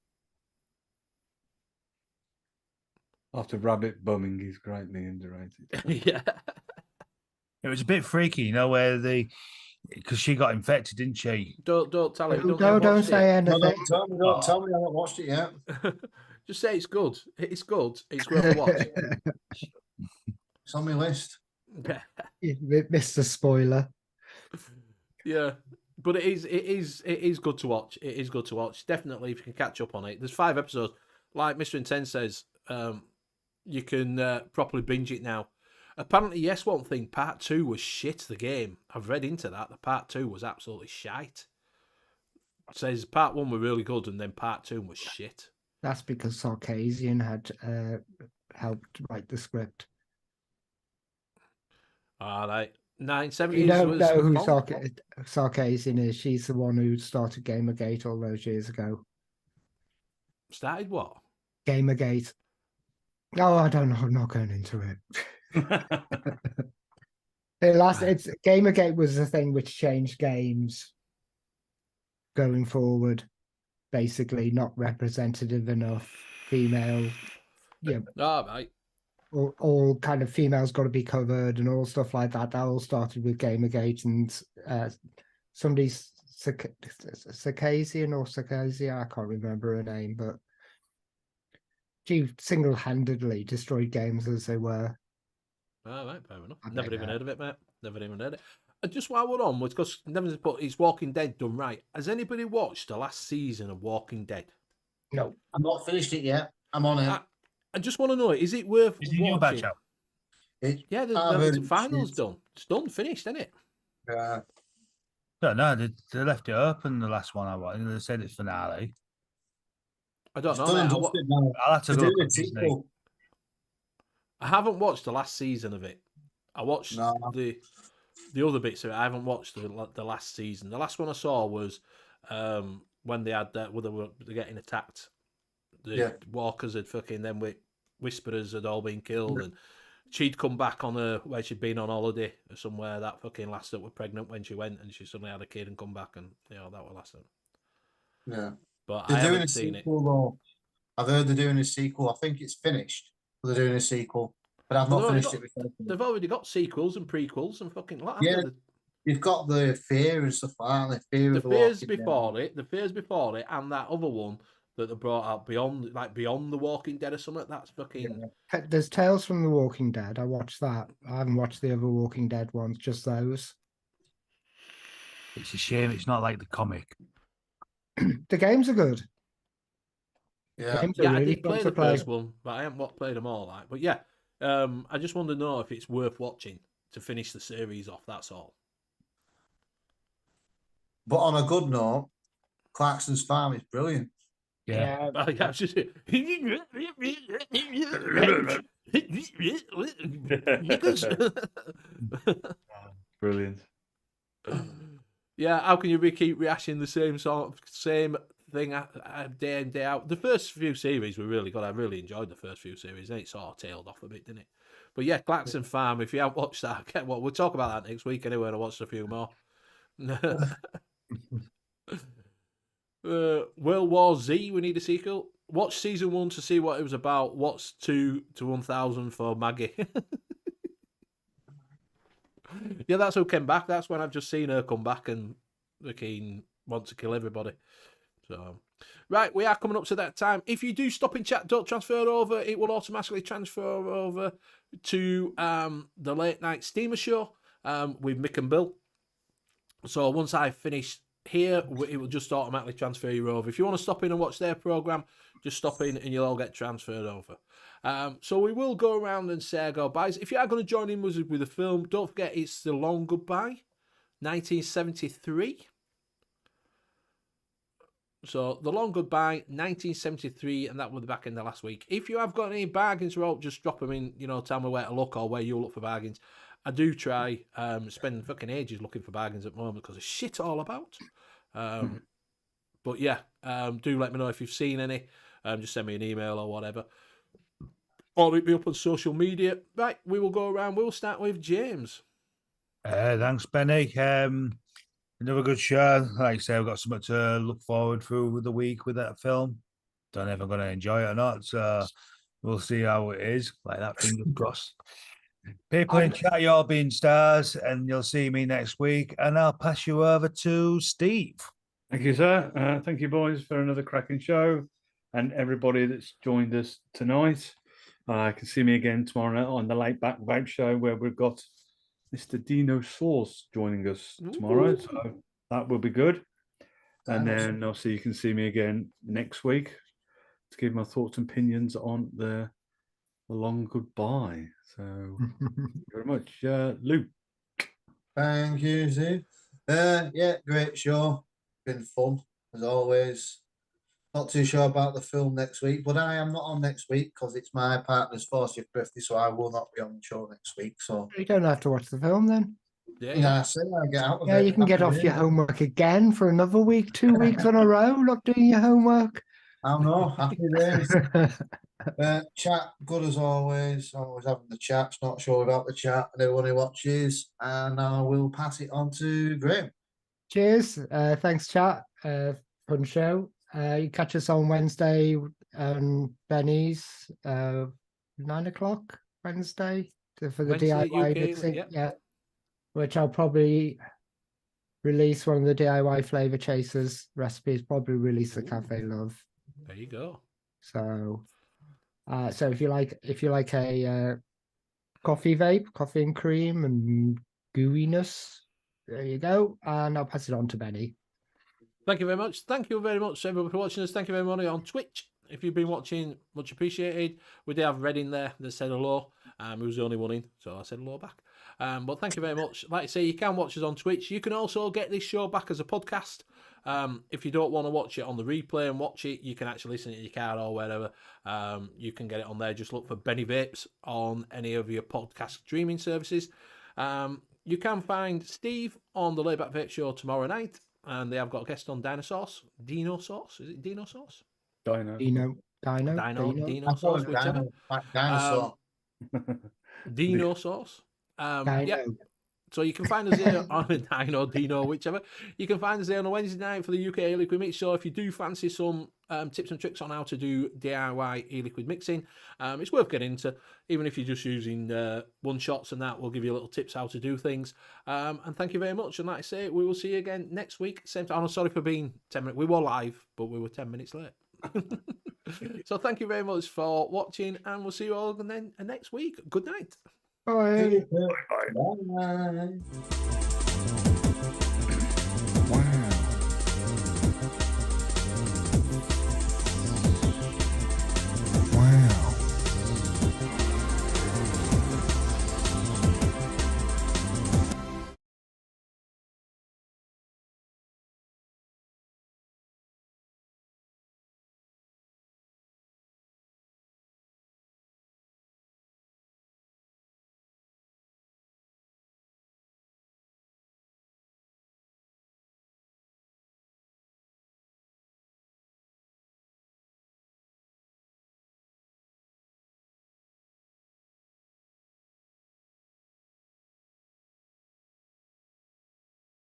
After Rabbit bumming, he's greatly underrated. Yeah. It was a bit freaky, where because she got infected, didn't she? Don't tell him. Don't say No, anything. don't tell me I haven't watched it yet. Just say it's good. It's good. It's worth a watch. It's on my list. Mr. Spoiler. Yeah, but it is good to watch. It is good to watch. Definitely, if you can catch up on it. There's 5 episodes. Like Mr. Intense says, you can properly binge it now. Apparently, yes, one thing, part 2 was shit, the game. I've read into that. The part 2 was absolutely shite. It says part 1 were really good, and then part 2 was shit. That's because Sarkisian had helped write the script. All right. 970s You don't was know who fun. Sarkisian is. She's the one who started Gamergate all those years ago. Started what? Gamergate. Oh, I don't know. I'm not going into it. Gamergate was the thing which changed games going forward. Basically, not representative enough female. Yeah. All right. all kind of females got to be covered and all stuff like that. That all started with Gamergate and somebody's Circassian or Circassia, I can't remember her name, but she single-handedly destroyed games as they were. All right, fair enough. I Never bet even that. heard of it, mate. Never even heard it. And just while we're on, because Nevin's put his Walking Dead done right. Has anybody watched the last season of Walking Dead? No. I'm not finished it yet. I'm on it. I just want to know, is it worth Is it a new batch watching? out? Yeah, I've the heard final's it's- done. It's done, finished, isn't it? Yeah. Don't know. They left it open the last one I watched. They said it's finale. I don't It's know, done and mate. dusted now. I'll have to They're go doing look a at Disney. sequel. I haven't watched the last season of it. I watched No. the other bits of it. I haven't watched the last season. The last one I saw was when they had that, where they were getting attacked. The walkers had fucking them with whisperers had all been killed, and she'd come back on where she'd been on holiday or somewhere. That fucking lass that was pregnant when she went, and she suddenly had a kid and come back, and that was last time. Yeah. But They're I doing haven't a seen it. sequel though. I've heard they're doing a sequel. I think it's finished, but they're doing a sequel. But I've Well, not they've finished it before. They've already got sequels and prequels and fucking lot. Yeah. haven't You've got the Fear and stuff like that. The Fear they? of The the Fears Walking Dead. before it, and that other one that they brought out beyond the Walking Dead or something. That's fucking. There's Tales from the Walking Dead. I watched that. I haven't watched the other Walking Dead ones, just those. It's a shame it's not like the comic. The games are good. Yeah. Games are Yeah, I really did fun play to the play. first one, but I haven't played them all. But yeah, I just want to know if it's worth watching to finish the series off. That's all. But on a good note, Clarkson's Farm is brilliant. Yeah. Oh, yeah, it's just... Brilliant. Yeah, how can you keep rehashing the same thing day in, day out? The first few series were really good. I really enjoyed the first few series. Then it sort of tailed off a bit, didn't it? But yeah, Clarkson Farm, if you haven't watched that, we'll talk about that next week anyway, and I watched a few more. World War Z, we need a sequel. Watch season 1 to see what it was about. Watch 2 to 1000 for Maggie. Yeah, that's who came back. That's when I've just seen her come back and fucking want to kill everybody. So, right, we are coming up to that time. If you do stop in chat, don't transfer over. It will automatically transfer over to the late night steamer show with Mick and Bill. So once I finish here, it will just automatically transfer you over. If you want to stop in and watch their program, just stop in and you'll all get transferred over. So we will go around and say our goodbyes. If you are going to join in with a film, don't forget it's The Long Goodbye, 1973. So The Long Goodbye, 1973, and that will be back in the last week. If you have got any bargains, well, just drop them in, tell me where to look or where you look for bargains. I do try, spend fucking ages looking for bargains at the moment because it's shit all about. But yeah, do let me know if you've seen any. Just send me an email or whatever. Or it'll be up on social media. Right, we will go around. We'll start with James. Thanks, Benny. Another good show. Like I say, we've got something to look forward through the week with that film. Don't know if I'm going to enjoy it or not. So we'll see how it is. Like that, fingers crossed. People in chat, you all being stars, and you'll see me next week. And I'll pass you over to Steve. Thank you, sir. Thank you, boys, for another cracking show, and everybody that's joined us tonight. You can see me again tomorrow night on the Late Back Vape Show, where we've got Mr. Dino Sauce joining us tomorrow. So that will be good. And then obviously you can see me again next week to give my thoughts and opinions on the Long Goodbye. So thank you very much, Luke. Thank you, Steve. Yeah, great show. Been fun as always. Not too sure about the film next week, but I am not on next week because it's my partner's 40th birthday, so I will not be on the show next week. So You don't have to watch the film then. yeah, I get out of Yeah, it. you can get off your homework again for another week, 2 weeks in a row, not doing your homework. I know, happy days. Chat, good as always. Always having the chats, not sure about the chat and everyone who watches. And I will pass it on to Graham. Cheers. Thanks, chat. Fun show. You catch us on Wednesday on Benny's 9 o'clock. Wednesday for the Wednesday, DIY UK, mixing. yep. Yeah, which I'll probably release one of the DIY flavor chasers recipes. Probably release the Ooh. Cafe Love. There you go. So, so if you like a coffee vape, coffee and cream and gooiness, there you go. And I'll pass it on to Benny. Thank you very much. Thank you very much, everyone, for watching us. Thank you very much on Twitch. If you've been watching, much appreciated. We did have Red in there that said hello. He was the only one in, so I said hello back. But thank you very much. Like I say, you can watch us on Twitch. You can also get this show back as a podcast. If you don't want to watch it on the replay and watch it, you can actually listen to it in your car or wherever. You can get it on there. Just look for Benny Vapes on any of your podcast streaming services. You can find Steve on the Layback Vape Show tomorrow night. And they have got a guest on Dino Sauce. Dino Sauce? Is it Dino Sauce? Dino. Dino Sauce, whichever. Dinosaur. Dino Sauce. Dino. Yeah. So you can find us there on Dino, whichever. You can find us there on a Wednesday night for the UK e-liquid mix. So if you do fancy some tips and tricks on how to do DIY e-liquid mixing, it's worth getting into. Even if you're just using one shots and that, we'll give you little tips how to do things. And thank you very much. And like I say, we will see you again next week. Same time. I'm sorry for being 10 minutes. We were live, but we were 10 minutes late. So thank you very much for watching, and we'll see you all again next week. Good night. Bye. Bye. Wow.